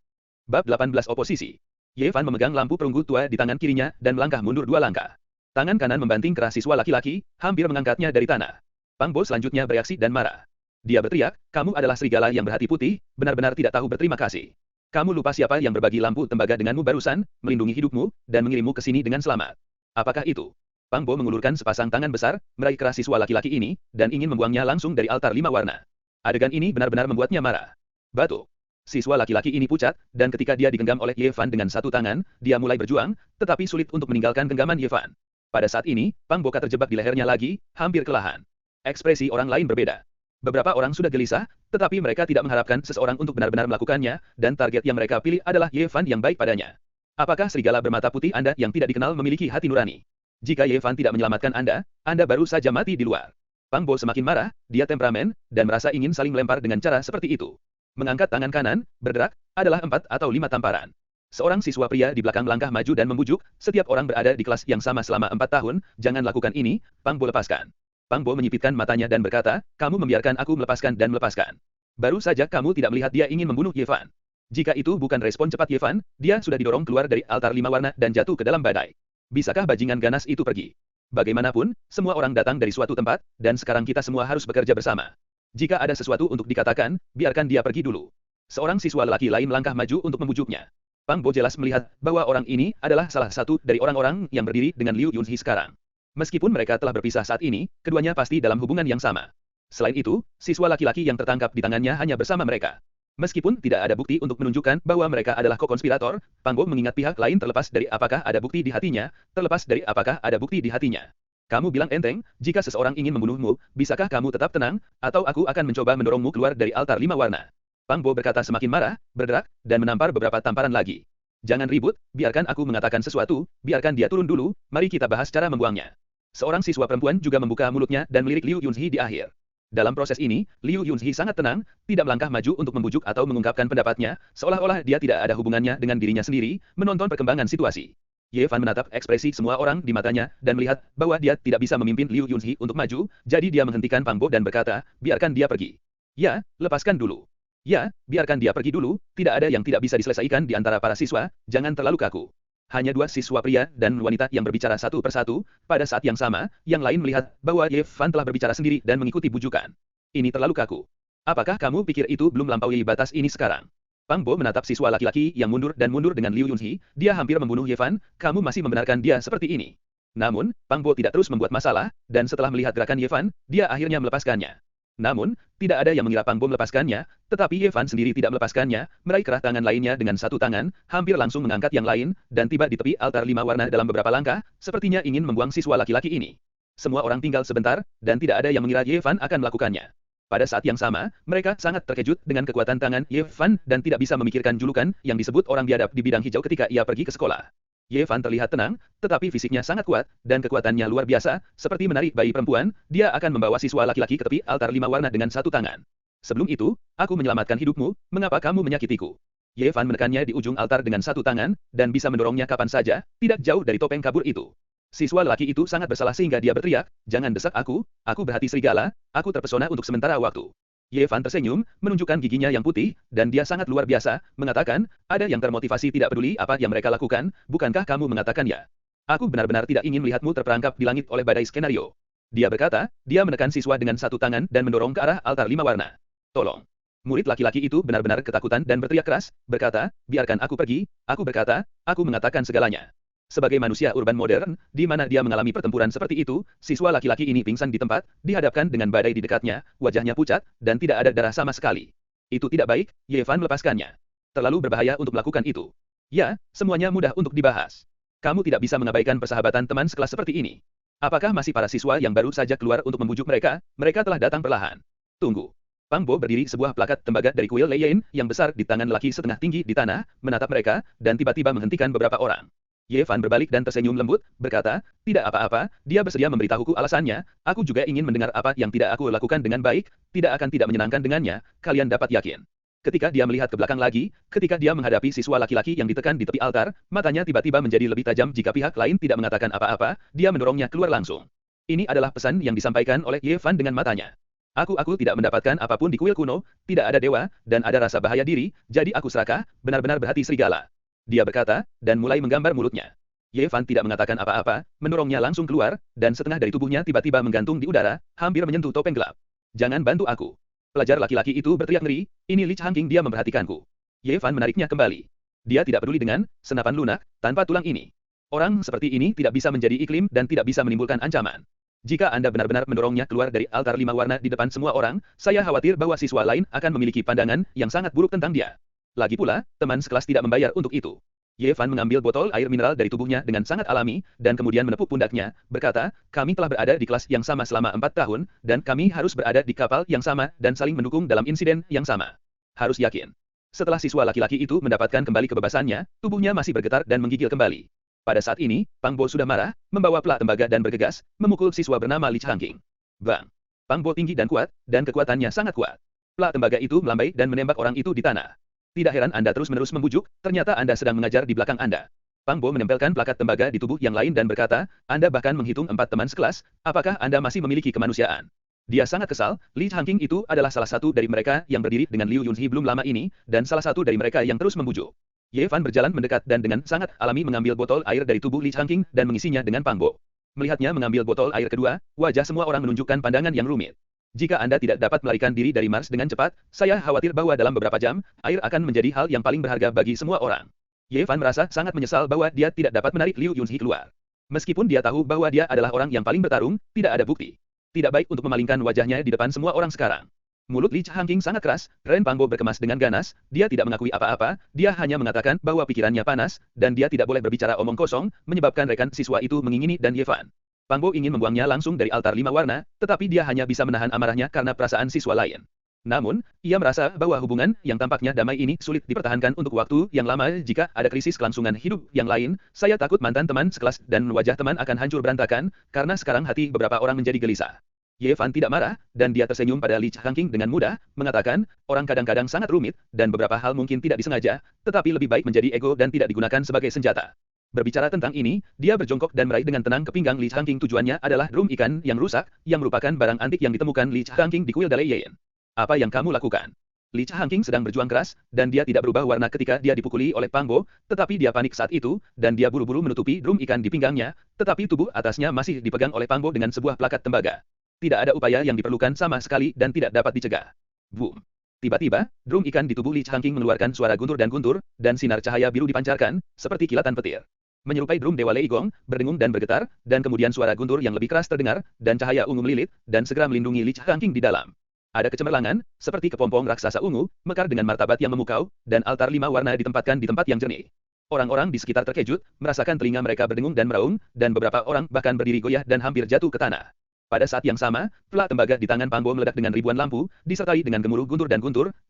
Bab 18 Oposisi. Ye Fan memegang lampu perunggu tua di tangan kirinya, dan melangkah mundur 2 langkah. Tangan kanan membanting keras siswa laki-laki, hampir mengangkatnya dari tanah. Pang Bo selanjutnya bereaksi dan marah. Dia berteriak, kamu adalah serigala yang berhati putih, benar-benar tidak tahu berterima kasih. Kamu lupa siapa yang berbagi lampu tembaga denganmu barusan, melindungi hidupmu, dan mengirimmu ke sini dengan selamat. Apakah itu? Pang Bo mengulurkan sepasang tangan besar, meraih keras siswa laki-laki ini, dan ingin membuangnya langsung dari altar 5 warna. Adegan ini benar-benar membuatnya marah. Batu. Siswa laki-laki ini pucat, dan ketika dia digenggam oleh Ye Fan dengan satu tangan, dia mulai berjuang, tetapi sulit untuk meninggalkan genggaman Ye Fan. Pada saat ini, Pang Bo terjebak di lehernya lagi, hampir kelelahan. Ekspresi orang lain berbeda. Beberapa orang sudah gelisah, tetapi mereka tidak mengharapkan seseorang untuk benar-benar melakukannya, dan target yang mereka pilih adalah Ye Fan yang baik padanya. Apakah serigala bermata putih Anda yang tidak dikenal memiliki hati nurani? Jika Ye Fan tidak menyelamatkan Anda baru saja mati di luar. Pang Bo semakin marah, dia temperamen, dan merasa ingin saling melempar dengan cara seperti itu. Mengangkat tangan kanan, bergerak, adalah 4 atau 5 tamparan. Seorang siswa pria di belakang melangkah maju dan membujuk, setiap orang berada di kelas yang sama selama 4 tahun, jangan lakukan ini, Pang Bo lepaskan. Pang Bo menyipitkan matanya dan berkata, kamu membiarkan aku melepaskan dan melepaskan. Baru saja kamu tidak melihat dia ingin membunuh Ye Fan. Jika itu bukan respon cepat Ye Fan, dia sudah didorong keluar dari altar 5 warna dan jatuh ke dalam badai. Bisakah bajingan ganas itu pergi? Bagaimanapun, semua orang datang dari suatu tempat, dan sekarang kita semua harus bekerja bersama. Jika ada sesuatu untuk dikatakan, biarkan dia pergi dulu. Seorang siswa lelaki lain melangkah maju untuk membujuknya. Pang Bo jelas melihat bahwa orang ini adalah salah satu dari orang-orang yang berdiri dengan Liu Yunhee sekarang. Meskipun mereka telah berpisah saat ini, keduanya pasti dalam hubungan yang sama. Selain itu, siswa laki-laki yang tertangkap di tangannya hanya bersama mereka. Meskipun tidak ada bukti untuk menunjukkan bahwa mereka adalah co-konspirator, Pang Bo mengingat pihak lain terlepas dari apakah ada bukti di hatinya, Kamu bilang enteng, jika seseorang ingin membunuhmu, bisakah kamu tetap tenang, atau aku akan mencoba mendorongmu keluar dari altar 5 warna. Pang Bo berkata semakin marah, bergerak, dan menampar beberapa tamparan lagi. Jangan ribut, biarkan aku mengatakan sesuatu, biarkan dia turun dulu, mari kita bahas cara membuangnya. Seorang siswa perempuan juga membuka mulutnya dan melirik Liu Yunhee di akhir. Dalam proses ini, Liu Yunzi sangat tenang, tidak melangkah maju untuk membujuk atau mengungkapkan pendapatnya, seolah-olah dia tidak ada hubungannya dengan dirinya sendiri, menonton perkembangan situasi. Ye Fan menatap ekspresi semua orang di matanya, dan melihat bahwa dia tidak bisa memimpin Liu Yunzi untuk maju, jadi dia menghentikan Pang Bo dan berkata, biarkan dia pergi. Ya, lepaskan dulu. Ya, biarkan dia pergi dulu, tidak ada yang tidak bisa diselesaikan di antara para siswa, jangan terlalu kaku. Hanya dua siswa pria dan wanita yang berbicara satu persatu, pada saat yang sama, yang lain melihat bahwa Ye Fan telah berbicara sendiri dan mengikuti bujukan. Ini terlalu kaku. Apakah kamu pikir itu belum melampaui batas ini sekarang? Pang Bo menatap siswa laki-laki yang mundur dan mundur dengan Liu Yunzi, dia hampir membunuh Ye Fan, kamu masih membenarkan dia seperti ini. Namun, Pang Bo tidak terus membuat masalah, dan setelah melihat gerakan Ye Fan, dia akhirnya melepaskannya. Namun, tidak ada yang mengira Pang Bo melepaskannya, tetapi Ye Fan sendiri tidak melepaskannya, meraih kerah tangan lainnya dengan satu tangan, hampir langsung mengangkat yang lain, dan tiba di tepi altar 5 warna dalam beberapa langkah, sepertinya ingin membuang siswa laki-laki ini. Semua orang tinggal sebentar, dan tidak ada yang mengira Ye Fan akan melakukannya. Pada saat yang sama, mereka sangat terkejut dengan kekuatan tangan Ye Fan dan tidak bisa memikirkan julukan yang disebut orang biadab di bidang hijau ketika ia pergi ke sekolah. Ye Fan terlihat tenang, tetapi fisiknya sangat kuat, dan kekuatannya luar biasa, seperti menarik bayi perempuan, dia akan membawa siswa laki-laki ke tepi altar 5 warna dengan satu tangan. Sebelum itu, aku menyelamatkan hidupmu, mengapa kamu menyakitiku? Ye Fan menekannya di ujung altar dengan satu tangan, dan bisa mendorongnya kapan saja, tidak jauh dari topeng kabur itu. Siswa lelaki itu sangat bersalah sehingga dia berteriak, jangan desak aku berhati serigala, aku terpesona untuk sementara waktu. Ye Fan tersenyum, menunjukkan giginya yang putih, dan dia sangat luar biasa, mengatakan, ada yang termotivasi tidak peduli apa yang mereka lakukan, bukankah kamu mengatakan ya? Aku benar-benar tidak ingin melihatmu terperangkap di langit oleh badai skenario. Dia berkata, dia menekan siswa dengan satu tangan dan mendorong ke arah altar 5 warna. Tolong. Murid laki-laki itu benar-benar ketakutan dan berteriak keras, berkata, biarkan aku pergi, aku berkata, aku mengatakan segalanya. Sebagai manusia urban modern, di mana dia mengalami pertempuran seperti itu, siswa laki-laki ini pingsan di tempat, dihadapkan dengan badai di dekatnya, wajahnya pucat, dan tidak ada darah sama sekali. Itu tidak baik, Ye Fan melepaskannya. Terlalu berbahaya untuk melakukan itu. Ya, semuanya mudah untuk dibahas. Kamu tidak bisa mengabaikan persahabatan teman sekelas seperti ini. Apakah masih para siswa yang baru saja keluar untuk membujuk mereka? Mereka telah datang perlahan. Tunggu. Pang Bo berdiri sebuah plakat tembaga dari kuil Lei Yin yang besar di tangan lelaki setengah tinggi di tanah, menatap mereka, dan tiba-tiba menghentikan beberapa orang. Ye Fan berbalik dan tersenyum lembut, berkata, tidak apa-apa, dia bersedia memberitahuku alasannya, aku juga ingin mendengar apa yang tidak aku lakukan dengan baik, tidak akan tidak menyenangkan dengannya, kalian dapat yakin. Ketika dia melihat ke belakang lagi, ketika dia menghadapi siswa laki-laki yang ditekan di tepi altar, matanya tiba-tiba menjadi lebih tajam jika pihak lain tidak mengatakan apa-apa, dia mendorongnya keluar langsung. Ini adalah pesan yang disampaikan oleh Ye Fan dengan matanya. Aku tidak mendapatkan apapun di kuil kuno, tidak ada dewa, dan ada rasa bahaya diri, jadi aku serakah, benar-benar berhati serigala. Dia berkata, dan mulai menggambar mulutnya. Ye Fan tidak mengatakan apa-apa, mendorongnya langsung keluar, dan setengah dari tubuhnya tiba-tiba menggantung di udara, hampir menyentuh topeng gelap. Jangan bantu aku. Pelajar laki-laki itu berteriak ngeri, ini Li Changqing dia memperhatikanku. Ye Fan menariknya kembali. Dia tidak peduli dengan senapan lunak, tanpa tulang ini. Orang seperti ini tidak bisa menjadi iklim dan tidak bisa menimbulkan ancaman. Jika Anda benar-benar mendorongnya keluar dari altar 5 warna di depan semua orang, saya khawatir bahwa siswa lain akan memiliki pandangan yang sangat buruk tentang dia. Lagi pula, teman sekelas tidak membayar untuk itu. Ye Fan mengambil botol air mineral dari tubuhnya dengan sangat alami, dan kemudian menepuk pundaknya, berkata, kami telah berada di kelas yang sama selama 4 tahun, dan kami harus berada di kapal yang sama dan saling mendukung dalam insiden yang sama. Harus yakin. Setelah siswa laki-laki itu mendapatkan kembali kebebasannya, tubuhnya masih bergetar dan menggigil kembali. Pada saat ini, Pang Bo sudah marah, membawa plat tembaga dan bergegas, memukul siswa bernama Li Changqing. Bang! Pang Bo tinggi dan kuat, dan kekuatannya sangat kuat. Plat tembaga itu melambai dan menembak orang itu di tanah. Tidak heran Anda terus-menerus membujuk, ternyata Anda sedang mengajar di belakang Anda. Pang Bo menempelkan plakat tembaga di tubuh yang lain dan berkata, Anda bahkan menghitung 4 teman sekelas, apakah Anda masih memiliki kemanusiaan? Dia sangat kesal, Li Changqing itu adalah salah satu dari mereka yang berdiri dengan Liu Yunzi belum lama ini, dan salah satu dari mereka yang terus membujuk. Ye Fan berjalan mendekat dan dengan sangat alami mengambil botol air dari tubuh Li Changqing dan mengisinya dengan Pang Bo. Melihatnya mengambil botol air kedua, wajah semua orang menunjukkan pandangan yang rumit. Jika Anda tidak dapat melarikan diri dari Mars dengan cepat, saya khawatir bahwa dalam beberapa jam, air akan menjadi hal yang paling berharga bagi semua orang. Ye Fan merasa sangat menyesal bahwa dia tidak dapat menarik Liu Yunzi keluar. Meskipun dia tahu bahwa dia adalah orang yang paling bertarung, tidak ada bukti. Tidak baik untuk memalingkan wajahnya di depan semua orang sekarang. Mulut Li Changqing sangat keras, Ren Pang Bo berkemas dengan ganas, dia tidak mengakui apa-apa, dia hanya mengatakan bahwa pikirannya panas, dan dia tidak boleh berbicara omong kosong, menyebabkan rekan siswa itu mengingini dan Ye Fan. Pang Bo ingin membuangnya langsung dari altar 5 warna, tetapi dia hanya bisa menahan amarahnya karena perasaan siswa lain. Namun, ia merasa bahwa hubungan yang tampaknya damai ini sulit dipertahankan untuk waktu yang lama jika ada krisis kelangsungan hidup yang lain. Saya takut mantan teman sekelas dan wajah teman akan hancur berantakan, karena sekarang hati beberapa orang menjadi gelisah. Ye Fan tidak marah, dan dia tersenyum pada Li Changqing dengan mudah, mengatakan, orang kadang-kadang sangat rumit, dan beberapa hal mungkin tidak disengaja, tetapi lebih baik menjadi ego dan tidak digunakan sebagai senjata. Berbicara tentang ini, dia berjongkok dan meraih dengan tenang ke pinggang Li Changqing. Tujuannya adalah drum ikan yang rusak, yang merupakan barang antik yang ditemukan Li Changqing di kuil Dalei Yin. Apa yang kamu lakukan? Li Changqing sedang berjuang keras, dan dia tidak berubah warna ketika dia dipukuli oleh Pang Bo, tetapi dia panik saat itu, dan dia buru-buru menutupi drum ikan di pinggangnya, tetapi tubuh atasnya masih dipegang oleh Pang Bo dengan sebuah plakat tembaga. Tidak ada upaya yang diperlukan sama sekali dan tidak dapat dicegah. Boom. Tiba-tiba, drum ikan di tubuh Li Changqing mengeluarkan suara guntur, dan sinar cahaya biru dipancarkan, seperti kilatan petir. Menyerupai drum Dewa Lei Gong, berdengung dan bergetar, dan kemudian suara guntur yang lebih keras terdengar, dan cahaya ungu melilit, dan segera melindungi Li Changqing di dalam. Ada kecemerlangan, seperti kepompong raksasa ungu, mekar dengan martabat yang memukau, dan altar 5 warna ditempatkan di tempat yang jernih. Orang-orang di sekitar terkejut, merasakan telinga mereka berdengung dan meraung, dan beberapa orang bahkan berdiri goyah dan hampir jatuh ke tanah. Pada saat yang sama, pela tembaga di tangan Pang Bo meledak dengan ribuan lampu, disertai dengan gemuruh guntur,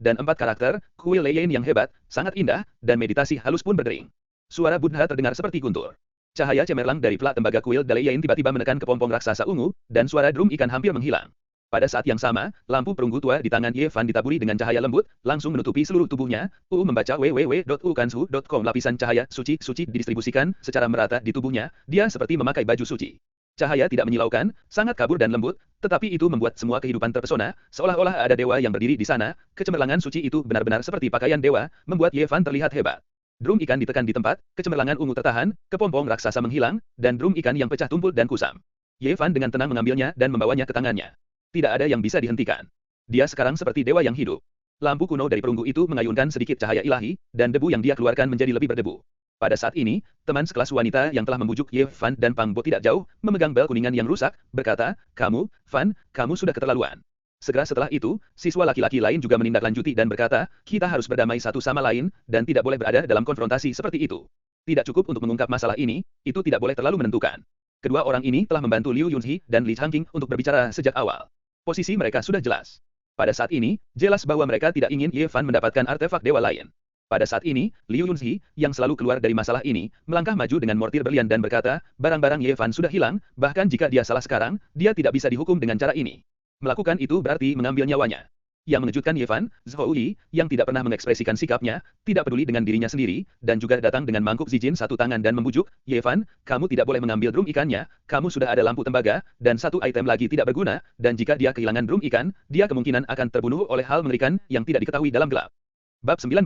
dan 4 karakter, kuil Lei Yin yang hebat, sangat indah, dan meditasi halus pun berdering. Suara Buddha terdengar seperti guntur. Cahaya cemerlang dari pela tembaga kuil Dalei Yin tiba-tiba menekan kepompong raksasa ungu, dan suara drum ikan hampir menghilang. Pada saat yang sama, lampu perunggu tua di tangan Ye Fan ditaburi dengan cahaya lembut, langsung menutupi seluruh tubuhnya. Membaca www.ukansu.com. Lapisan cahaya suci didistribusikan secara merata di tubuhnya, dia seperti memakai baju suci. Cahaya tidak menyilaukan, sangat kabur dan lembut, tetapi itu membuat semua kehidupan terpesona, seolah-olah ada dewa yang berdiri di sana. Kecemerlangan suci itu benar-benar seperti pakaian dewa, membuat Ye Fan terlihat hebat. Drum ikan ditekan di tempat, kecemerlangan ungu tertahan, kepompong raksasa menghilang, dan drum ikan yang pecah tumpul dan kusam. Ye Fan dengan tenang mengambilnya dan membawanya ke tangannya. Tidak ada yang bisa dihentikan. Dia sekarang seperti dewa yang hidup. Lampu kuno dari perunggu itu mengayunkan sedikit cahaya ilahi, dan debu yang dia keluarkan menjadi lebih berdebu. Pada saat ini, teman sekelas wanita yang telah membujuk Ye Fan dan Pang Bo tidak jauh, memegang bel kuningan yang rusak, berkata, kamu, Fan, kamu sudah keterlaluan. Segera setelah itu, siswa laki-laki lain juga menindaklanjuti dan berkata, kita harus berdamai satu sama lain, dan tidak boleh berada dalam konfrontasi seperti itu. Tidak cukup untuk mengungkap masalah ini, itu tidak boleh terlalu menentukan. Kedua orang ini telah membantu Liu Yunzi dan Li Changqing untuk berbicara sejak awal. Posisi mereka sudah jelas. Pada saat ini, jelas bahwa mereka tidak ingin Ye Fan mendapatkan artefak dewa lain. Pada saat ini, Liu Yunzi, yang selalu keluar dari masalah ini, melangkah maju dengan mortir berlian dan berkata, barang-barang Ye Fan sudah hilang, bahkan jika dia salah sekarang, dia tidak bisa dihukum dengan cara ini. Melakukan itu berarti mengambil nyawanya. Yang mengejutkan Ye Fan, Zhou Yi, yang tidak pernah mengekspresikan sikapnya, tidak peduli dengan dirinya sendiri, dan juga datang dengan mangkuk zijin satu tangan dan membujuk, Ye Fan, kamu tidak boleh mengambil drum ikannya, kamu sudah ada lampu tembaga, dan satu item lagi tidak berguna, dan jika dia kehilangan drum ikan, dia kemungkinan akan terbunuh oleh hal mengerikan yang tidak diketahui dalam gelap. Bab 19.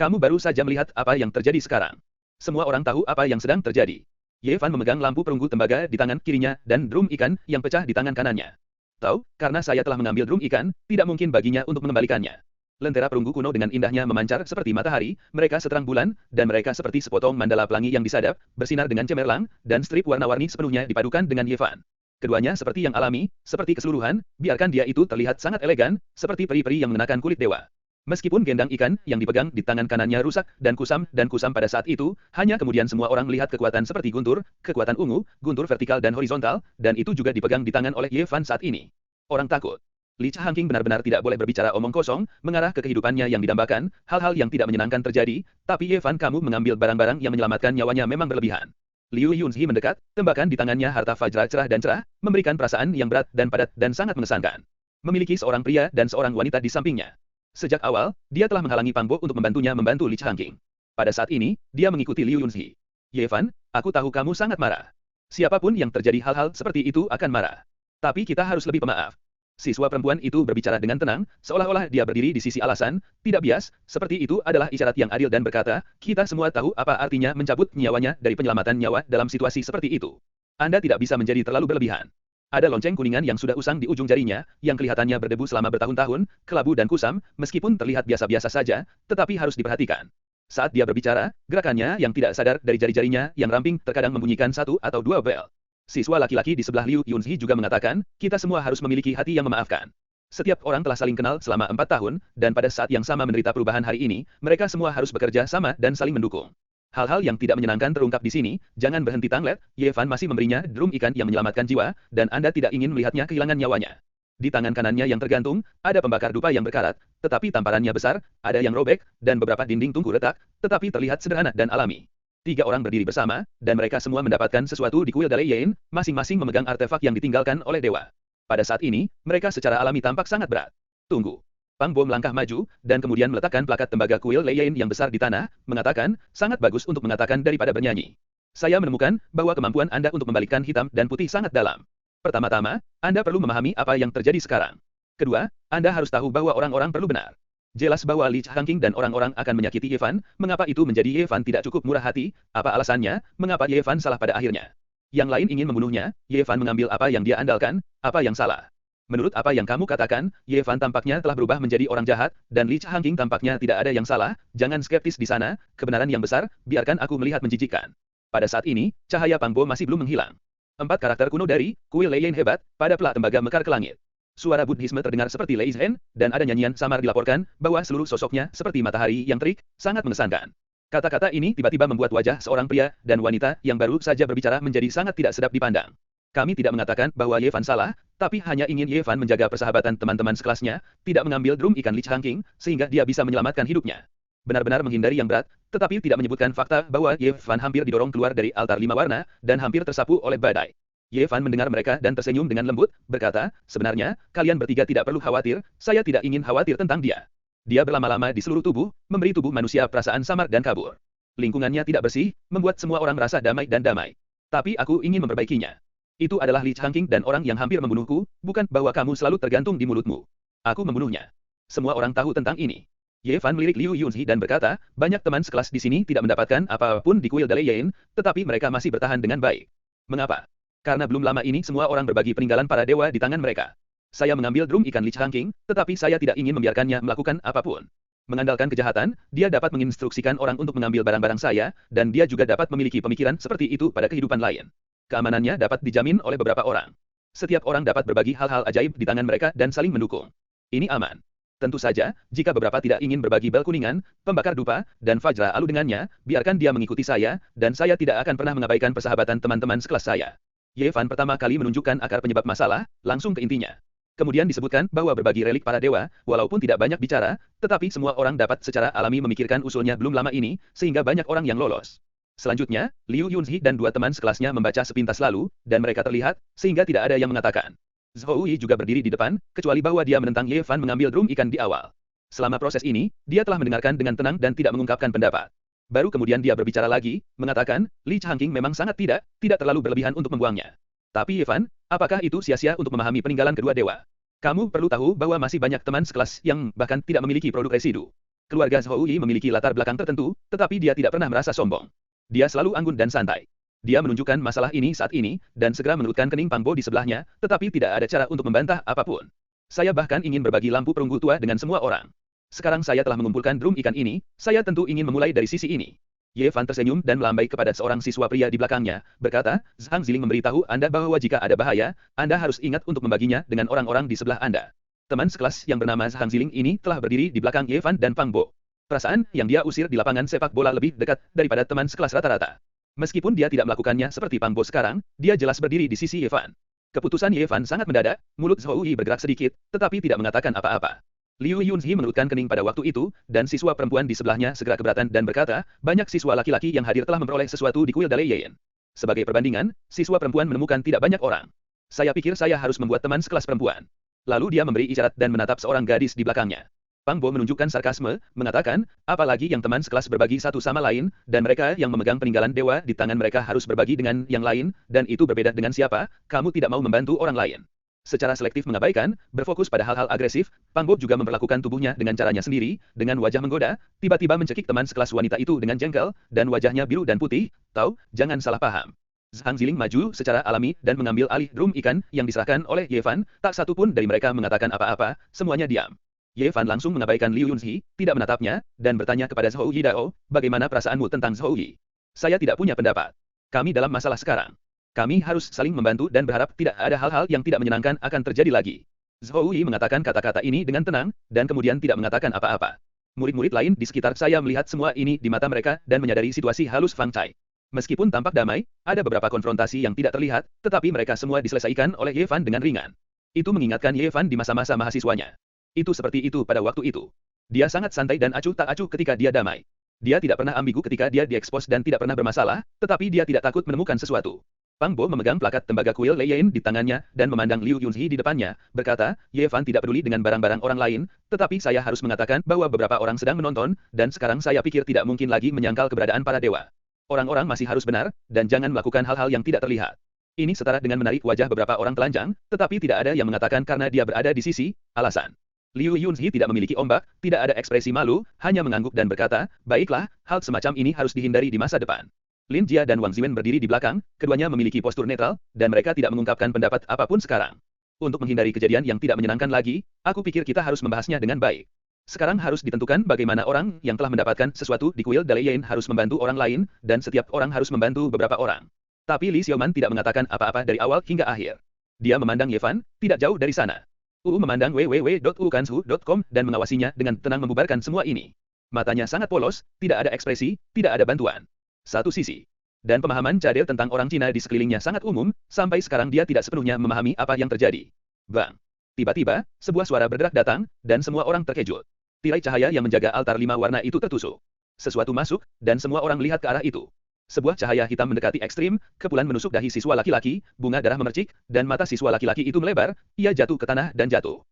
Kamu baru saja melihat apa yang terjadi sekarang. Semua orang tahu apa yang sedang terjadi. Ye Fan memegang lampu perunggu tembaga di tangan kirinya dan drum ikan yang pecah di tangan kanannya. Tahu, karena saya telah mengambil drum ikan, tidak mungkin baginya untuk mengembalikannya. Lentera perunggu kuno dengan indahnya memancar seperti matahari, mereka seterang bulan, dan mereka seperti sepotong mandala pelangi yang disadap, bersinar dengan cemerlang, dan strip warna-warni sepenuhnya dipadukan dengan Ye Fan. Keduanya seperti yang alami, seperti keseluruhan, biarkan dia itu terlihat sangat elegan, seperti peri-peri yang mengenakan kulit dewa. Meskipun gendang ikan yang dipegang di tangan kanannya rusak dan kusam pada saat itu, hanya kemudian semua orang melihat kekuatan seperti guntur, kekuatan ungu, guntur vertikal dan horizontal, dan itu juga dipegang di tangan oleh Ye Fan saat ini. Orang takut. Li Changqing benar-benar tidak boleh berbicara omong kosong, mengarah ke kehidupannya yang didambakan, hal-hal yang tidak menyenangkan terjadi, tapi Ye Fan, kamu mengambil barang-barang yang menyelamatkan nyawanya memang berlebihan. Liu Yunzi mendekat, tembakan di tangannya harta fajra cerah dan cerah, memberikan perasaan yang berat dan padat dan sangat mengesankan. Memiliki seorang pria dan seorang wanita di sampingnya. Sejak awal, dia telah menghalangi Pang Bo untuk membantunya membantu Li Changqing. Pada saat ini, dia mengikuti Liu Yunzi. Ye Fan, aku tahu kamu sangat marah. Siapapun yang terjadi hal-hal seperti itu akan marah. Tapi kita harus lebih pemaaf. Siswa perempuan itu berbicara dengan tenang, seolah-olah dia berdiri di sisi alasan, tidak bias, seperti itu adalah isyarat yang adil dan berkata, kita semua tahu apa artinya mencabut nyawanya dari penyelamatan nyawa dalam situasi seperti itu. Anda tidak bisa menjadi terlalu berlebihan. Ada lonceng kuningan yang sudah usang di ujung jarinya, yang kelihatannya berdebu selama bertahun-tahun, kelabu dan kusam, meskipun terlihat biasa-biasa saja, tetapi harus diperhatikan. Saat dia berbicara, gerakannya yang tidak sadar dari jari-jarinya yang ramping terkadang membunyikan 1 atau 2 bel. Siswa laki-laki di sebelah Liu Yunzi juga mengatakan, kita semua harus memiliki hati yang memaafkan. Setiap orang telah saling kenal selama 4 tahun, dan pada saat yang sama menderita perubahan hari ini, mereka semua harus bekerja sama dan saling mendukung. Hal-hal yang tidak menyenangkan terungkap di sini, jangan berhenti tanglet, Ye Fan masih memberinya drum ikan yang menyelamatkan jiwa, dan Anda tidak ingin melihatnya kehilangan nyawanya. Di tangan kanannya yang tergantung, ada pembakar dupa yang berkarat, tetapi tamparannya besar, ada yang robek, dan beberapa dinding tungku retak, tetapi terlihat sederhana dan alami. 3 orang berdiri bersama, dan mereka semua mendapatkan sesuatu di kuil Dalei Yin, masing-masing memegang artefak yang ditinggalkan oleh dewa. Pada saat ini, mereka secara alami tampak sangat berat. Tunggu. Pang Bo melangkah maju, dan kemudian meletakkan plakat tembaga kuil Lei Yin yang besar di tanah, mengatakan, sangat bagus untuk mengatakan daripada bernyanyi. Saya menemukan bahwa kemampuan Anda untuk membalikkan hitam dan putih sangat dalam. Pertama-tama, Anda perlu memahami apa yang terjadi sekarang. Kedua, Anda harus tahu bahwa orang-orang perlu benar. Jelas bahwa Li Changqing dan orang-orang akan menyakiti Ye Fan, mengapa itu menjadi Ye Fan tidak cukup murah hati, apa alasannya, mengapa Ye Fan salah pada akhirnya. Yang lain ingin membunuhnya, Ye Fan mengambil apa yang dia andalkan, apa yang salah. Menurut apa yang kamu katakan, Ye Fan tampaknya telah berubah menjadi orang jahat, dan Li Changqing tampaknya tidak ada yang salah, jangan skeptis di sana, kebenaran yang besar, biarkan aku melihat menjijikkan. Pada saat ini, cahaya Pang Bo masih belum menghilang. 4 karakter kuno dari kuil Lei Yin hebat, pada pelah tembaga mekar ke langit. Suara Buddhisme terdengar seperti Lei Zhen, dan ada nyanyian samar dilaporkan, bahwa seluruh sosoknya seperti matahari yang terik, sangat mengesankan. Kata-kata ini tiba-tiba membuat wajah seorang pria dan wanita yang baru saja berbicara menjadi sangat tidak sedap dipandang. Kami tidak mengatakan bahwa Ye Fan salah, tapi hanya ingin Ye Fan menjaga persahabatan teman-teman sekelasnya, tidak mengambil drum ikan Li Changqing, sehingga dia bisa menyelamatkan hidupnya. Benar-benar menghindari yang berat, tetapi tidak menyebutkan fakta bahwa Ye Fan hampir didorong keluar dari altar 5 warna, dan hampir tersapu oleh badai. Ye Fan mendengar mereka dan tersenyum dengan lembut, berkata, sebenarnya, kalian bertiga tidak perlu khawatir, saya tidak ingin khawatir tentang dia. Dia berlama-lama di seluruh tubuh, memberi tubuh manusia perasaan samar dan kabur. Lingkungannya tidak bersih, membuat semua orang merasa damai dan damai. Tapi aku ingin memperbaikinya. Itu adalah Li Changqing dan orang yang hampir membunuhku, bukan bahwa kamu selalu tergantung di mulutmu. Aku membunuhnya. Semua orang tahu tentang ini. Ye Fan melirik Liu Yunzi dan berkata, banyak teman sekelas di sini tidak mendapatkan apapun di kuil Lei Yin, tetapi mereka masih bertahan dengan baik. Mengapa? Karena belum lama ini semua orang berbagi peninggalan para dewa di tangan mereka. Saya mengambil drum ikan Li Changqing, tetapi saya tidak ingin membiarkannya melakukan apapun. Mengandalkan kejahatan, dia dapat menginstruksikan orang untuk mengambil barang-barang saya, dan dia juga dapat memiliki pemikiran seperti itu pada kehidupan lain. Keamanannya dapat dijamin oleh beberapa orang. Setiap orang dapat berbagi hal-hal ajaib di tangan mereka dan saling mendukung. Ini aman. Tentu saja, jika beberapa tidak ingin berbagi bel kuningan, pembakar dupa, dan Fajra Alu dengannya, biarkan dia mengikuti saya, dan saya tidak akan pernah mengabaikan persahabatan teman-teman sekelas saya. Ye Fan pertama kali menunjukkan akar penyebab masalah, langsung ke intinya. Kemudian disebutkan bahwa berbagi relik para dewa, walaupun tidak banyak bicara, tetapi semua orang dapat secara alami memikirkan usulnya belum lama ini, sehingga banyak orang yang lolos. Selanjutnya, Liu Yunzi dan 2 teman sekelasnya membaca sepintas lalu, dan mereka terlihat, sehingga tidak ada yang mengatakan. Zhou Yi juga berdiri di depan, kecuali bahwa dia menentang Ye Fan mengambil drum ikan di awal. Selama proses ini, dia telah mendengarkan dengan tenang dan tidak mengungkapkan pendapat. Baru kemudian dia berbicara lagi, mengatakan, Li Changqing memang sangat tidak terlalu berlebihan untuk membuangnya. Tapi Ye Fan, apakah itu sia-sia untuk memahami peninggalan kedua dewa? Kamu perlu tahu bahwa masih banyak teman sekelas yang bahkan tidak memiliki produk residu. Keluarga Zhou Yi memiliki latar belakang tertentu, tetapi dia tidak pernah merasa sombong. Dia selalu anggun dan santai. Dia menunjukkan masalah ini saat ini, dan segera menurutkan kening Pang Bo di sebelahnya, tetapi tidak ada cara untuk membantah apapun. Saya bahkan ingin berbagi lampu perunggu tua dengan semua orang. Sekarang saya telah mengumpulkan drum ikan ini, saya tentu ingin memulai dari sisi ini. Ye Fan tersenyum dan melambai kepada seorang siswa pria di belakangnya, berkata, Zhang Ziling memberitahu Anda bahwa jika ada bahaya, Anda harus ingat untuk membaginya dengan orang-orang di sebelah Anda. Teman sekelas yang bernama Zhang Ziling ini telah berdiri di belakang Ye Fan dan Pang Bo. Perasaan yang dia usir di lapangan sepak bola lebih dekat daripada teman sekelas rata-rata. Meskipun dia tidak melakukannya seperti Pang Bo sekarang, dia jelas berdiri di sisi Ye Fan. Keputusan Ye Fan sangat mendadak, mulut Zhou Yi bergerak sedikit, tetapi tidak mengatakan apa-apa. Liu Yunzi menurutkan kening pada waktu itu, dan siswa perempuan di sebelahnya segera keberatan dan berkata, banyak siswa laki-laki yang hadir telah memperoleh sesuatu di kuil Lei Yin. Sebagai perbandingan, siswa perempuan menemukan tidak banyak orang. Saya pikir saya harus membuat teman sekelas perempuan. Lalu dia memberi isyarat dan menatap seorang gadis di belakangnya. Pang Bo menunjukkan sarkasme, mengatakan, apalagi yang teman sekelas berbagi satu sama lain, dan mereka yang memegang peninggalan dewa di tangan mereka harus berbagi dengan yang lain, dan itu berbeda dengan siapa, kamu tidak mau membantu orang lain. Secara selektif mengabaikan, berfokus pada hal-hal agresif, Pang Bo juga memperlakukan tubuhnya dengan caranya sendiri, dengan wajah menggoda, tiba-tiba mencekik teman sekelas wanita itu dengan jengkel, dan wajahnya biru dan putih, tahu, jangan salah paham. Zhang Ziling maju secara alami dan mengambil alih drum ikan yang diserahkan oleh Ye Fan, tak satu pun dari mereka mengatakan apa-apa, semuanya diam. Ye Fan langsung mengabaikan Liu Yunzi, tidak menatapnya, dan bertanya kepada Zhou Yi Dao, bagaimana perasaanmu tentang Zhou Yi? Saya tidak punya pendapat. Kami dalam masalah sekarang. Kami harus saling membantu dan berharap tidak ada hal-hal yang tidak menyenangkan akan terjadi lagi. Zhou Yi mengatakan kata-kata ini dengan tenang, dan kemudian tidak mengatakan apa-apa. Murid-murid lain di sekitar saya melihat semua ini di mata mereka dan menyadari situasi halus Fang Cai. Meskipun tampak damai, ada beberapa konfrontasi yang tidak terlihat, tetapi mereka semua diselesaikan oleh Ye Fan dengan ringan. Itu mengingatkan Ye Fan di masa-masa mahasiswanya. Itu seperti itu pada waktu itu. Dia sangat santai dan acuh tak acuh ketika dia damai. Dia tidak pernah ambigu ketika dia diekspos dan tidak pernah bermasalah, tetapi dia tidak takut menemukan sesuatu. Pang Bo memegang plakat tembaga kuil Lei Yan di tangannya dan memandang Liu Yunzi di depannya, berkata, Ye Fan tidak peduli dengan barang-barang orang lain, tetapi saya harus mengatakan bahwa beberapa orang sedang menonton, dan sekarang saya pikir tidak mungkin lagi menyangkal keberadaan para dewa. Orang-orang masih harus benar, dan jangan melakukan hal-hal yang tidak terlihat. Ini setara dengan menarik wajah beberapa orang telanjang, tetapi tidak ada yang mengatakan karena dia berada di sisi, alasan. Liu Yunzi tidak memiliki ombak, tidak ada ekspresi malu, hanya mengangguk dan berkata, baiklah, hal semacam ini harus dihindari di masa depan. Lin Jia dan Wang Ziwen berdiri di belakang, keduanya memiliki postur netral, dan mereka tidak mengungkapkan pendapat apapun sekarang. Untuk menghindari kejadian yang tidak menyenangkan lagi, aku pikir kita harus membahasnya dengan baik. Sekarang harus ditentukan bagaimana orang yang telah mendapatkan sesuatu di kuil Dalian Yin harus membantu orang lain, dan setiap orang harus membantu beberapa orang. Tapi Li Xiaoman tidak mengatakan apa-apa dari awal hingga akhir. Dia memandang Ye Fan, tidak jauh dari sana. Memandang www.ukansu.com dan mengawasinya dengan tenang membubarkan semua ini. Matanya sangat polos, tidak ada ekspresi, tidak ada bantuan. Satu sisi. Dan pemahaman cadel tentang orang Cina di sekelilingnya sangat umum, sampai sekarang dia tidak sepenuhnya memahami apa yang terjadi. Bang! Tiba-tiba, sebuah suara berderak datang, dan semua orang terkejut. Tirai cahaya yang menjaga altar 5 warna itu tertusuk. Sesuatu masuk, dan semua orang lihat ke arah itu. Sebuah cahaya hitam mendekati ekstrim, kepulan menusuk dahi siswa laki-laki, bunga darah memercik, dan mata siswa laki-laki itu melebar, ia jatuh ke tanah dan jatuh.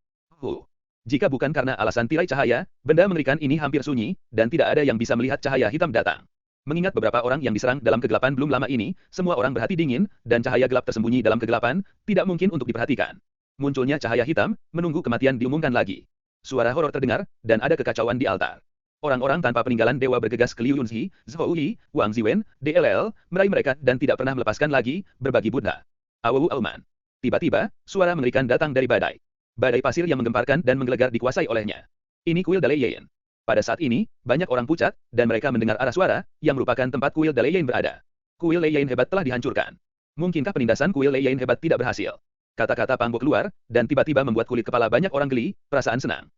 Jika bukan karena alasan tirai cahaya, benda mengerikan ini hampir sunyi, dan tidak ada yang bisa melihat cahaya hitam datang. Mengingat beberapa orang yang diserang dalam kegelapan belum lama ini, semua orang berhati dingin, dan cahaya gelap tersembunyi dalam kegelapan, tidak mungkin untuk diperhatikan. Munculnya cahaya hitam, menunggu kematian diumumkan lagi. Suara horor terdengar, dan ada kekacauan di altar. Orang-orang tanpa peninggalan dewa bergegas ke Liu Yunzi, Zhou Yi, Wang Ziwen, DLL, meraih mereka dan tidak pernah melepaskan lagi, berbagi Buddha. Auman. Tiba-tiba, suara mengerikan datang dari badai. Badai pasir yang menggemparkan dan menggelegar dikuasai olehnya. Ini kuil Dalian. Pada saat ini, banyak orang pucat, dan mereka mendengar arah suara, yang merupakan tempat kuil Dalian berada. Kuil Dalian hebat telah dihancurkan. Mungkinkah penindasan kuil Dalian hebat tidak berhasil? Kata-kata Pang Bo keluar, dan tiba-tiba membuat kulit kepala banyak orang geli, perasaan senang.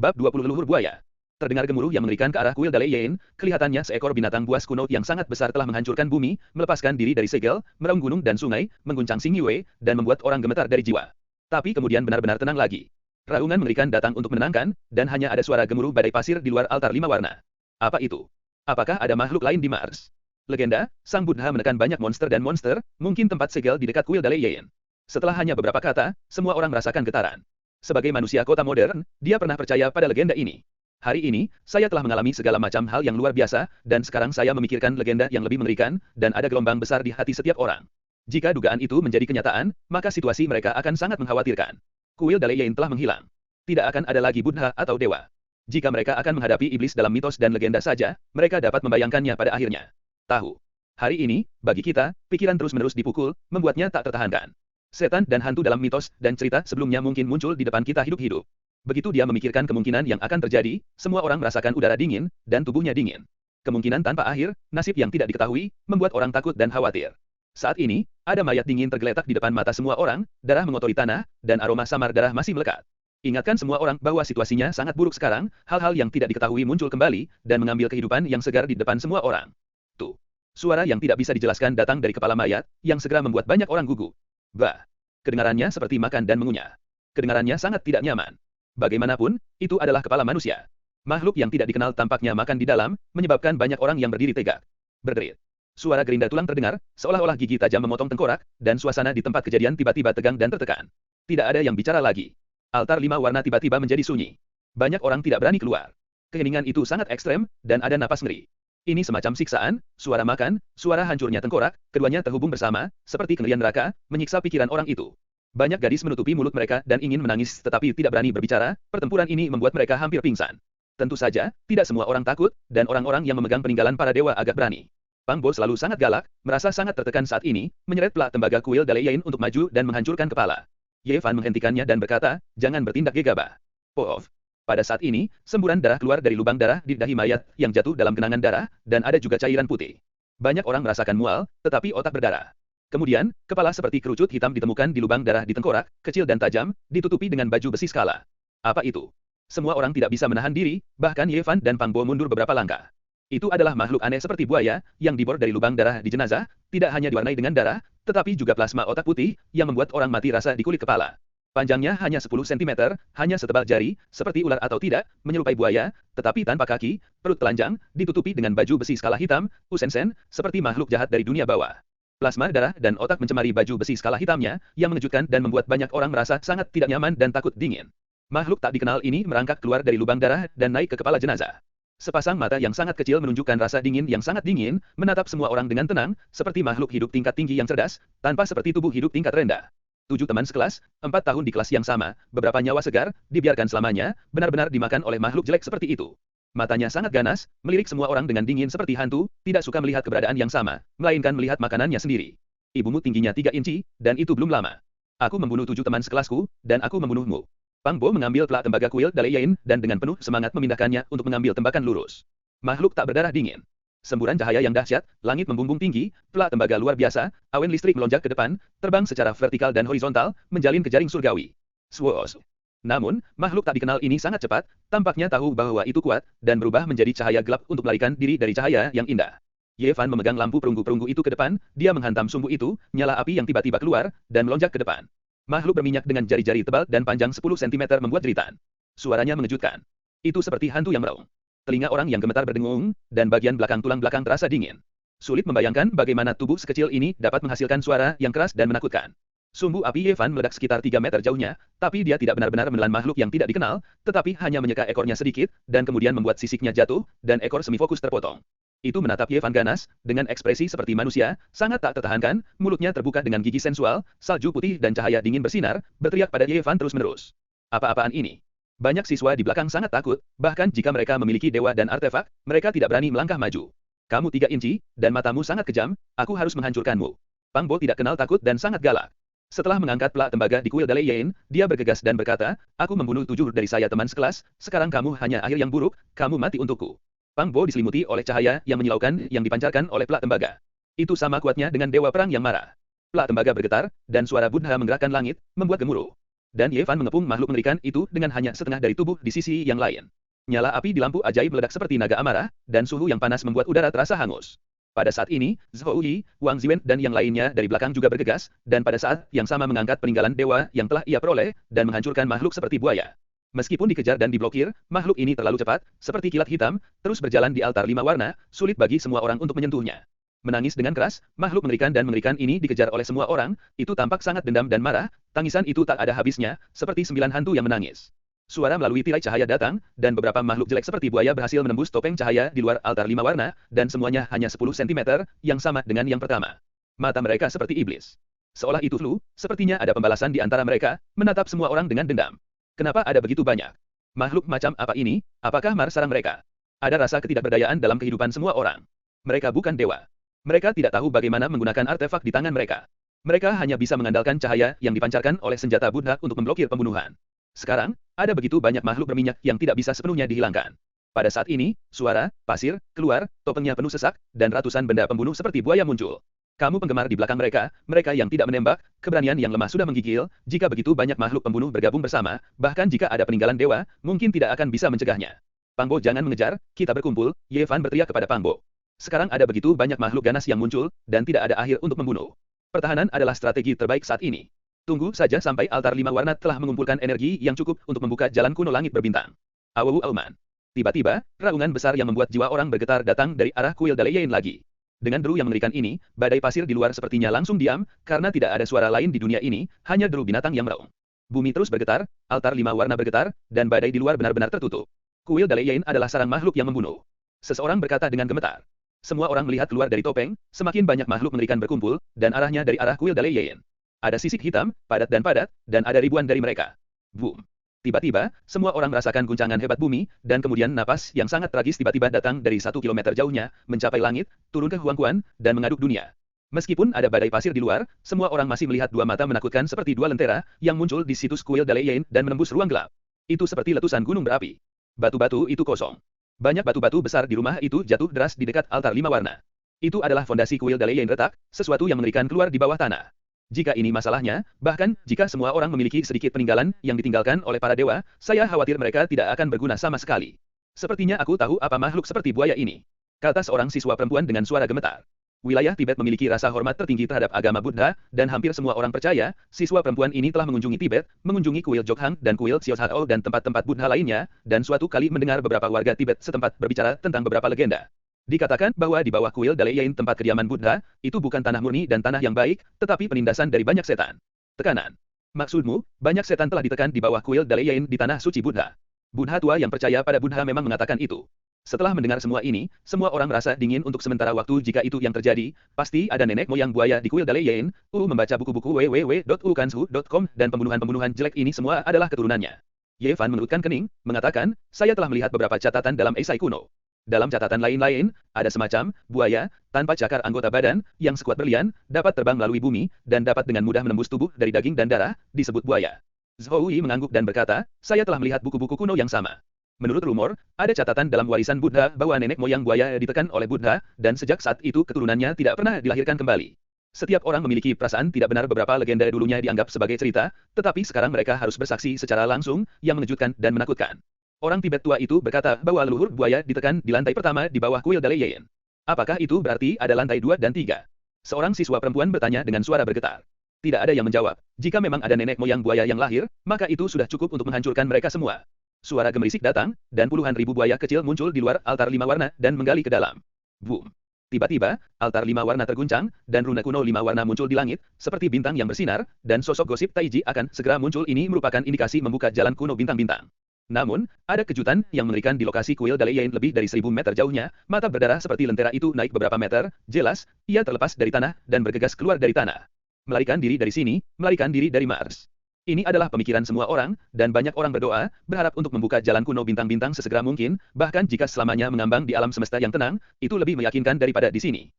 Bab 20 Leluhur Buaya. Terdengar gemuruh yang mengerikan ke arah kuil Dalian, kelihatannya seekor binatang buas kuno yang sangat besar telah menghancurkan bumi, melepaskan diri dari segel, meraung gunung dan sungai, mengguncang Xing Yue, dan membuat orang gemetar dari jiwa. Tapi kemudian benar-benar tenang lagi. Raungan mengerikan datang untuk menenangkan, dan hanya ada suara gemuruh badai pasir di luar altar 5 warna. Apa itu? Apakah ada makhluk lain di Mars? Legenda, Sang Buddha menekan banyak monster dan monster, mungkin tempat segel di dekat kuil Dalian. Setelah hanya beberapa kata, semua orang merasakan getaran. Sebagai manusia kota modern, dia pernah percaya pada legenda ini. Hari ini, saya telah mengalami segala macam hal yang luar biasa, dan sekarang saya memikirkan legenda yang lebih mengerikan, dan ada gelombang besar di hati setiap orang. Jika dugaan itu menjadi kenyataan, maka situasi mereka akan sangat mengkhawatirkan. Kuil Dalian telah menghilang. Tidak akan ada lagi Buddha atau dewa. Jika mereka akan menghadapi iblis dalam mitos dan legenda saja, mereka dapat membayangkannya pada akhirnya. Tahu. Hari ini, bagi kita, pikiran terus-menerus dipukul, membuatnya tak tertahankan. Setan dan hantu dalam mitos dan cerita sebelumnya mungkin muncul di depan kita hidup-hidup. Begitu dia memikirkan kemungkinan yang akan terjadi, semua orang merasakan udara dingin, dan tubuhnya dingin. Kemungkinan tanpa akhir, nasib yang tidak diketahui, membuat orang takut dan khawatir. Saat ini, ada mayat dingin tergeletak di depan mata semua orang, darah mengotori tanah, dan aroma samar darah masih melekat. Ingatkan semua orang bahwa situasinya sangat buruk sekarang, hal-hal yang tidak diketahui muncul kembali, dan mengambil kehidupan yang segar di depan semua orang. Tuh. Suara yang tidak bisa dijelaskan datang dari kepala mayat, yang segera membuat banyak orang gugup. Bah. Kedengarannya seperti makan dan mengunyah. Kedengarannya sangat tidak nyaman. Bagaimanapun, itu adalah kepala manusia. Makhluk yang tidak dikenal tampaknya makan di dalam, menyebabkan banyak orang yang berdiri tegak. Berderit. Suara gerinda tulang terdengar, seolah-olah gigi tajam memotong tengkorak, dan suasana di tempat kejadian tiba-tiba tegang dan tertekan. Tidak ada yang bicara lagi. Altar 5 warna tiba-tiba menjadi sunyi. Banyak orang tidak berani keluar. Keheningan itu sangat ekstrem, dan ada napas ngeri. Ini semacam siksaan, suara makan, suara hancurnya tengkorak, keduanya terhubung bersama, seperti kengerian neraka, menyiksa pikiran orang itu. Banyak gadis menutupi mulut mereka dan ingin menangis tetapi tidak berani berbicara, pertempuran ini membuat mereka hampir pingsan. Tentu saja, tidak semua orang takut, dan orang-orang yang memegang peninggalan para dewa agak berani. Pang Bo selalu sangat galak, merasa sangat tertekan saat ini, menyeret plat tembaga kuil Dalian untuk maju dan menghancurkan kepala. Ye Fan menghentikannya dan berkata, jangan bertindak gegabah. Poof. Pada saat ini, semburan darah keluar dari lubang darah di dahi mayat yang jatuh dalam genangan darah, dan ada juga cairan putih. Banyak orang merasakan mual, tetapi otak berdarah. Kemudian, kepala seperti kerucut hitam ditemukan di lubang darah di tengkorak, kecil dan tajam, ditutupi dengan baju besi skala. Apa itu? Semua orang tidak bisa menahan diri, bahkan Ye Fan dan Pang Bo mundur beberapa langkah. Itu adalah makhluk aneh seperti buaya, yang dibor dari lubang darah di jenazah, tidak hanya diwarnai dengan darah, tetapi juga plasma otak putih, yang membuat orang mati rasa di kulit kepala. Panjangnya hanya 10 cm, hanya setebal jari, seperti ular atau tidak, menyerupai buaya, tetapi tanpa kaki, perut telanjang, ditutupi dengan baju besi skala hitam, usensen, seperti makhluk jahat dari dunia bawah. Plasma darah dan otak mencemari baju besi skala hitamnya, yang mengejutkan dan membuat banyak orang merasa sangat tidak nyaman dan takut dingin. Makhluk tak dikenal ini merangkak keluar dari lubang darah dan naik ke kepala jenazah. Sepasang mata yang sangat kecil menunjukkan rasa dingin yang sangat dingin, menatap semua orang dengan tenang, seperti makhluk hidup tingkat tinggi yang cerdas, tanpa seperti tubuh hidup tingkat rendah. 7 teman sekelas, 4 tahun di kelas yang sama, beberapa nyawa segar, dibiarkan selamanya, benar-benar dimakan oleh makhluk jelek seperti itu. Matanya sangat ganas, melirik semua orang dengan dingin seperti hantu, tidak suka melihat keberadaan yang sama, melainkan melihat makanannya sendiri. Ibumu tingginya 3 inci, dan itu belum lama. Aku membunuh 7 teman sekelasku, dan aku membunuhmu. Pang Bo mengambil pelak tembaga kuil Dalai Yain, dan dengan penuh semangat memindahkannya untuk mengambil tembakan lurus. Makhluk tak berdarah dingin. Semburan cahaya yang dahsyat, langit membumbung tinggi, pelak tembaga luar biasa, awen listrik melonjak ke depan, terbang secara vertikal dan horizontal, menjalin ke jaring surgawi. Swoosh! Namun, makhluk tak dikenal ini sangat cepat, tampaknya tahu bahwa itu kuat, dan berubah menjadi cahaya gelap untuk melarikan diri dari cahaya yang indah. Ye Fan memegang lampu perunggu-perunggu itu ke depan, dia menghantam sumbu itu, nyala api yang tiba-tiba keluar, dan melonjak ke depan. Makhluk berminyak dengan jari-jari tebal dan panjang 10 cm membuat jeritan. Suaranya mengejutkan. Itu seperti hantu yang meraung. Telinga orang yang gemetar berdengung, dan bagian belakang tulang belakang terasa dingin. Sulit membayangkan bagaimana tubuh sekecil ini dapat menghasilkan suara yang keras dan menakutkan. Sumbu api Ye Fan meledak sekitar 3 meter jauhnya, tapi dia tidak benar-benar menelan makhluk yang tidak dikenal, tetapi hanya menyeka ekornya sedikit, dan kemudian membuat sisiknya jatuh, dan ekor semifokus terpotong. Itu menatap Ye Fan ganas, dengan ekspresi seperti manusia, sangat tak tertahankan, mulutnya terbuka dengan gigi sensual, salju putih dan cahaya dingin bersinar, berteriak pada Ye Fan terus-menerus. Apa-apaan ini? Banyak siswa di belakang sangat takut, bahkan jika mereka memiliki dewa dan artefak, mereka tidak berani melangkah maju. Kamu 3 inci, dan matamu sangat kejam, aku harus menghancurkanmu. Pang Bo tidak kenal takut dan sangat galak. Setelah mengangkat pelak tembaga di kuil Dalai Yain, dia bergegas dan berkata, aku membunuh 7 dari saya teman sekelas, sekarang kamu hanya akhir yang buruk, kamu mati untukku. Pang Bo diselimuti oleh cahaya yang menyilaukan yang dipancarkan oleh pelak tembaga. Itu sama kuatnya dengan dewa perang yang marah. Pelak tembaga bergetar, dan suara Buddha menggerakkan langit, membuat gemuruh. Dan Ye Fan mengepung makhluk mengerikan itu dengan hanya setengah dari tubuh di sisi yang lain. Nyala api di lampu ajaib meledak seperti naga amarah, dan suhu yang panas membuat udara terasa hangus. Pada saat ini, Zhou Yi, Wang Ziwen dan yang lainnya dari belakang juga bergegas, dan pada saat yang sama mengangkat peninggalan dewa yang telah ia peroleh, dan menghancurkan makhluk seperti buaya. Meskipun dikejar dan diblokir, makhluk ini terlalu cepat, seperti kilat hitam, terus berjalan di altar 5 warna, sulit bagi semua orang untuk menyentuhnya. Menangis dengan keras, makhluk mengerikan ini dikejar oleh semua orang, itu tampak sangat dendam dan marah, tangisan itu tak ada habisnya, seperti 9 hantu yang menangis. Suara melalui tirai cahaya datang, dan beberapa makhluk jelek seperti buaya berhasil menembus topeng cahaya di luar altar 5 warna, dan semuanya hanya 10 cm, yang sama dengan yang pertama. Mata mereka seperti iblis. Seolah itu flu, sepertinya ada pembalasan di antara mereka, menatap semua orang dengan dendam. Kenapa ada begitu banyak? Makhluk macam apa ini? Apakah Mar sarang mereka? Ada rasa ketidakberdayaan dalam kehidupan semua orang. Mereka bukan dewa. Mereka tidak tahu bagaimana menggunakan artefak di tangan mereka. Mereka hanya bisa mengandalkan cahaya yang dipancarkan oleh senjata Buddha untuk memblokir pembunuhan. Sekarang, ada begitu banyak makhluk berminyak yang tidak bisa sepenuhnya dihilangkan. Pada saat ini, suara, pasir, keluar, topengnya penuh sesak, dan ratusan benda pembunuh seperti buaya muncul. Kamu penggemar di belakang mereka, mereka yang tidak menembak, keberanian yang lemah sudah menggigil, jika begitu banyak makhluk pembunuh bergabung bersama, bahkan jika ada peninggalan dewa, mungkin tidak akan bisa mencegahnya. Pang Bo jangan mengejar, kita berkumpul, Ye Fan berteriak kepada Pang Bo. Sekarang ada begitu banyak makhluk ganas yang muncul, dan tidak ada akhir untuk membunuh. Pertahanan adalah strategi terbaik saat ini. Tunggu saja sampai altar 5 warna telah mengumpulkan energi yang cukup untuk membuka jalan kuno langit berbintang. Awu Auman. Tiba-tiba, raungan besar yang membuat jiwa orang bergetar datang dari arah kuil Dalai Yain lagi. Dengan deru yang mengerikan ini, badai pasir di luar sepertinya langsung diam, karena tidak ada suara lain di dunia ini, hanya deru binatang yang meraung. Bumi terus bergetar, altar 5 warna bergetar, dan badai di luar benar-benar tertutup. Kuil Dalai Yain adalah sarang makhluk yang membunuh. Seseorang berkata dengan gemetar. Semua orang melihat keluar dari topeng, semakin banyak makhluk mengerikan berkumpul, dan arahnya dari arah kuil Dalai Yain. Ada sisik hitam, padat, dan ada ribuan dari mereka. Boom. Tiba-tiba, semua orang merasakan guncangan hebat bumi, dan kemudian napas yang sangat tragis tiba-tiba datang dari 1 kilometer jauhnya, mencapai langit, turun ke Huangquan, dan mengaduk dunia. Meskipun ada badai pasir di luar, semua orang masih melihat 2 mata menakutkan seperti 2 lentera, yang muncul di situs kuil Dalai Yain dan menembus ruang gelap. Itu seperti letusan gunung berapi. Batu-batu itu kosong. Banyak batu-batu besar di rumah itu jatuh deras di dekat altar 5 warna. Itu adalah fondasi kuil Dalai Yain retak, sesuatu yang mengerikan keluar di bawah tanah. Jika ini masalahnya, bahkan jika semua orang memiliki sedikit peninggalan yang ditinggalkan oleh para dewa, saya khawatir mereka tidak akan berguna sama sekali. Sepertinya aku tahu apa makhluk seperti buaya ini, kata seorang siswa perempuan dengan suara gemetar. Wilayah Tibet memiliki rasa hormat tertinggi terhadap agama Buddha, dan hampir semua orang percaya, siswa perempuan ini telah mengunjungi Tibet, mengunjungi kuil Jokhang dan kuil Xiaoshao dan tempat-tempat Buddha lainnya, dan suatu kali mendengar beberapa warga Tibet setempat berbicara tentang beberapa legenda. Dikatakan bahwa di bawah kuil Dalian tempat kediaman Buddha, itu bukan tanah murni dan tanah yang baik, tetapi penindasan dari banyak setan. Tekanan. Maksudmu, banyak setan telah ditekan di bawah kuil Dalian di tanah suci Buddha. Buddha tua yang percaya pada Buddha memang mengatakan itu. Setelah mendengar semua ini, semua orang merasa dingin untuk sementara waktu jika itu yang terjadi. Pasti ada nenek moyang buaya di kuil Dalian. Membaca buku-buku www.ukansu.com dan pembunuhan-pembunuhan jelek ini semua adalah keturunannya. Yevan mengerutkan kening, mengatakan, saya telah melihat beberapa catatan dalam esai kuno. Dalam catatan lain-lain, ada semacam buaya tanpa cakar anggota badan yang sekuat berlian, dapat terbang melalui bumi, dan dapat dengan mudah menembus tubuh dari daging dan darah, disebut buaya. Zhou mengangguk dan berkata, saya telah melihat buku-buku kuno yang sama. Menurut rumor, ada catatan dalam warisan Buddha bahwa nenek moyang buaya ditekan oleh Buddha, dan sejak saat itu keturunannya tidak pernah dilahirkan kembali. Setiap orang memiliki perasaan tidak benar. Beberapa legenda dulunya dianggap sebagai cerita, tetapi sekarang mereka harus bersaksi secara langsung, yang mengejutkan dan menakutkan. Orang Tibet tua itu berkata bahwa leluhur buaya ditekan di lantai pertama di bawah kuil Dalian. Apakah itu berarti ada lantai 2 dan 3? Seorang siswa perempuan bertanya dengan suara bergetar. Tidak ada yang menjawab. Jika memang ada nenek moyang buaya yang lahir, maka itu sudah cukup untuk menghancurkan mereka semua. Suara gemerisik datang, dan puluhan ribu buaya kecil muncul di luar altar 5 warna dan menggali ke dalam. Boom! Tiba-tiba, altar 5 warna terguncang, dan runa kuno 5 warna muncul di langit, seperti bintang yang bersinar, dan sosok gosip Taiji akan segera muncul. Ini merupakan indikasi membuka jalan kuno bintang-bintang. Namun, ada kejutan yang mengerikan di lokasi kuil Dalian lebih dari 1000 meter jauhnya, mata berdarah seperti lentera itu naik beberapa meter, jelas, ia terlepas dari tanah, dan bergegas keluar dari tanah. Melarikan diri dari sini, melarikan diri dari Mars. Ini adalah pemikiran semua orang, dan banyak orang berdoa, berharap untuk membuka jalan kuno bintang-bintang sesegera mungkin, bahkan jika selamanya mengambang di alam semesta yang tenang, itu lebih meyakinkan daripada di sini.